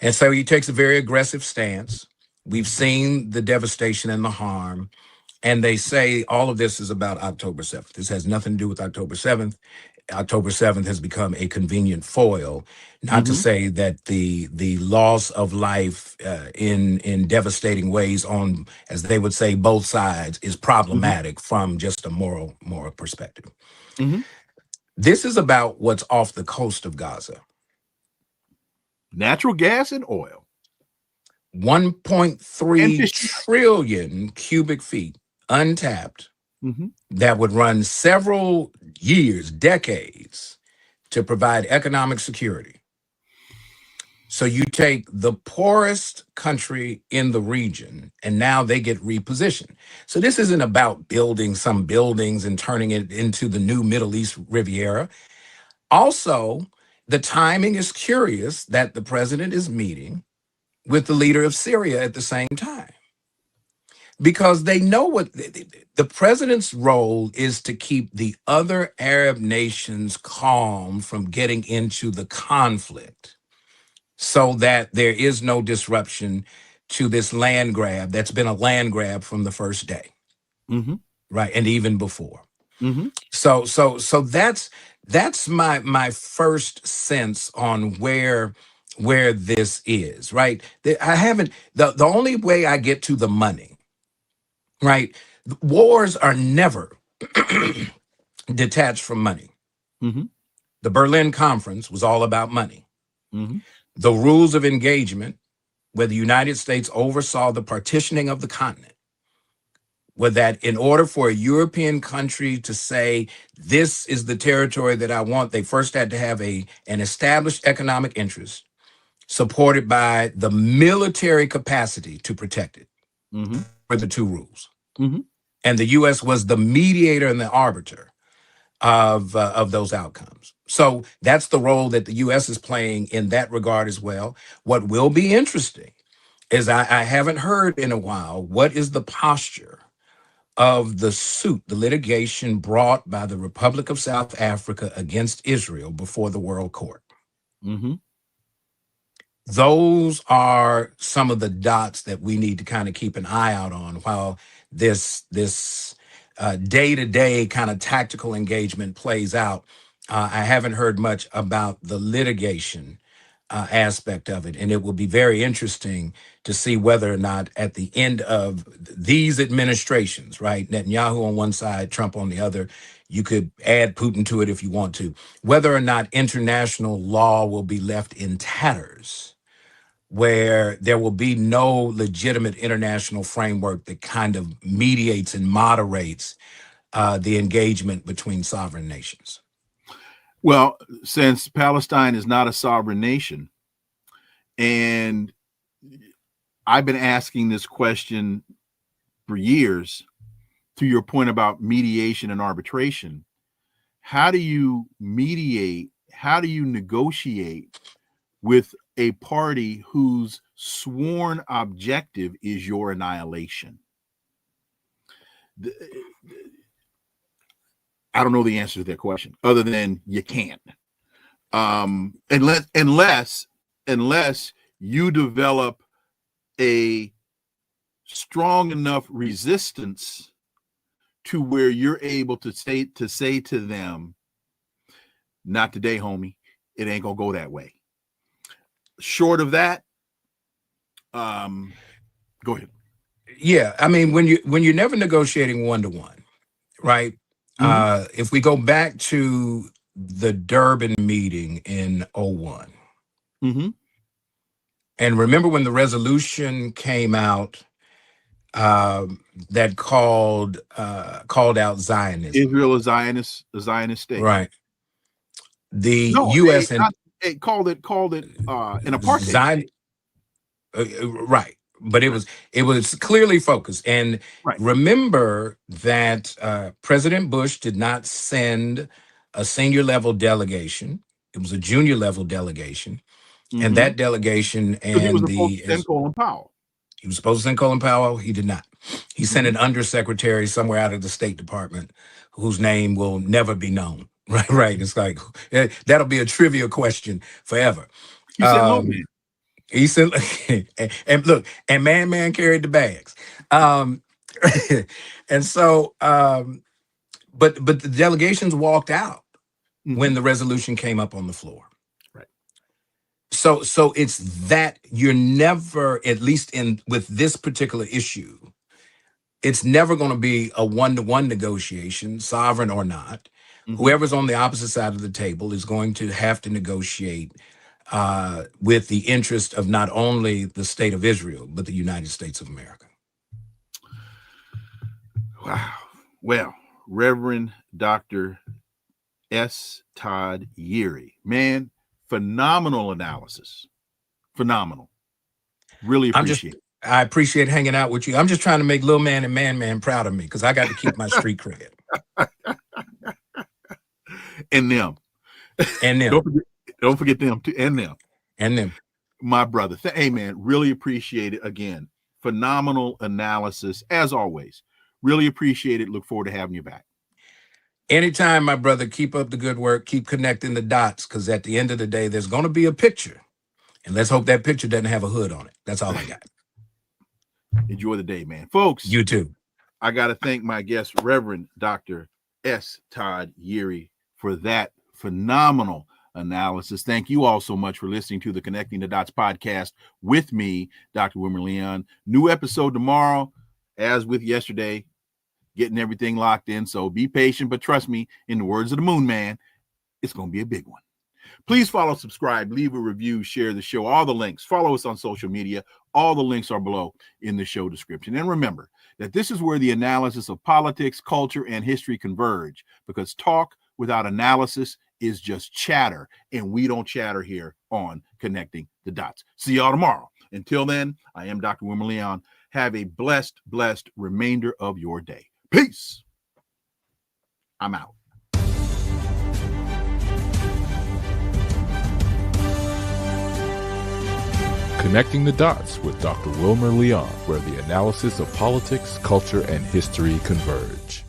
And so he takes a very aggressive stance. We've seen the devastation and the harm. And they say all of this is about October 7th. This has nothing to do with October 7th. October 7th has become a convenient foil, not to say that the loss of life in devastating ways on, as they would say, both sides is problematic from just a moral perspective. This is about what's off the coast of Gaza. Natural gas and oil. 1.3 trillion cubic feet untapped that would run several years, decades to provide economic security. So you take the poorest country in the region and now they get repositioned. So this isn't about building some buildings and turning it into the new Middle East Riviera. Also, the timing is curious that the president is meeting with the leader of Syria at the same time, because they know what the president's role is, to keep the other Arab nations calm from getting into the conflict so that there is no disruption to this land grab that's been a land grab from the first day, right? And even before. Mm-hmm. So that's my first sense on where this is, right? I haven't the only way I get to the money, right? Wars are never detached from money. Mm-hmm. The Berlin Conference was all about money. Mm-hmm. The rules of engagement, where the United States oversaw the partitioning of the continent, were that in order for a European country to say, this is the territory that I want, they first had to have an established economic interest supported by the military capacity to protect it. Mm-hmm. Were the two rules. Mm-hmm. And the U.S. was the mediator and the arbiter of those outcomes. So that's the role that the U.S. is playing in that regard as well. What will be interesting is I haven't heard in a while, what is the posture of the suit, the litigation brought by the Republic of South Africa against Israel before the World Court. Mm-hmm. Those are some of the dots that we need to kind of keep an eye out on while this day-to-day kind of tactical engagement plays out. I haven't heard much about the litigation aspect of it, and it will be very interesting to see whether or not at the end of these administrations, right, Netanyahu on one side, Trump on the other, you could add Putin to it if you want to, whether or not international law will be left in tatters, where there will be no legitimate international framework that kind of mediates and moderates the engagement between sovereign nations. Well, since Palestine is not a sovereign nation, and I've been asking this question for years, to your point about mediation and arbitration, how do you mediate? How do you negotiate with a party whose sworn objective is your annihilation? I don't know the answer to that question, other than you can't. Unless you develop a strong enough resistance to where you're able to say to them, not today, homie. It ain't gonna go that way. Short of that, go ahead. Yeah, I mean, when you're never negotiating one-to-one, right? Mm-hmm. If we go back to the Durban meeting in 2001, Mm-hmm. and remember when the resolution came out that called out Zionism, Israel is a Zionist state, right? The No, U.S. they called it an apartheid Zion, right? But it was clearly focused. And right. remember that President Bush did not send a senior level delegation. It was a junior level delegation. Mm-hmm. And that delegation and he was supposed to send Colin Powell. He was supposed to send Colin Powell. He did not. He sent an undersecretary somewhere out of the State Department whose name will never be known. Right, right. It's like that'll be a trivia question forever. He said, "No, man." He said, and look, and man carried the bags. And so, but the delegations walked out when the resolution came up on the floor. Right. So it's that you're never, at least with this particular issue, it's never going to be a one-to-one negotiation, sovereign or not. Mm-hmm. Whoever's on the opposite side of the table is going to have to negotiate with the interest of not only the state of Israel, but the United States of America. Wow. Well, Reverend Dr. S. Todd Yeary, man, phenomenal analysis. Phenomenal. Really appreciate it. I appreciate hanging out with you. I'm just trying to make Lil Man and Man proud of me because I got to keep my street cred. And them. And them. Don't forget them too. And them. And them. My brother. Hey, man, really appreciate it. Again, phenomenal analysis, as always. Really appreciate it. Look forward to having you back. Anytime, my brother. Keep up the good work. Keep connecting the dots, because at the end of the day, there's going to be a picture. And let's hope that picture doesn't have a hood on it. That's all I got. Enjoy the day, man. Folks. You too. I got to thank my guest, Reverend Dr. S. Todd Yeary, for that phenomenal analysis. Thank you all so much for listening to the Connecting the Dots podcast with me, Dr. Wilmer Leon. New episode tomorrow, as with yesterday, getting everything locked in. So be patient, but trust me, in the words of the Moon Man, it's going to be a big one. Please follow, subscribe, leave a review, share the show, all the links. Follow us on social media. All the links are below in the show description. And remember that this is where the analysis of politics, culture, and history converge, because talk without analysis is just chatter, and we don't chatter here on Connecting the Dots. See y'all tomorrow. Until then, I am Dr. Wilmer Leon. Have a blessed remainder of your day. Peace. I'm out. Connecting the Dots with Dr. Wilmer Leon, where the analysis of politics, culture, and history converge.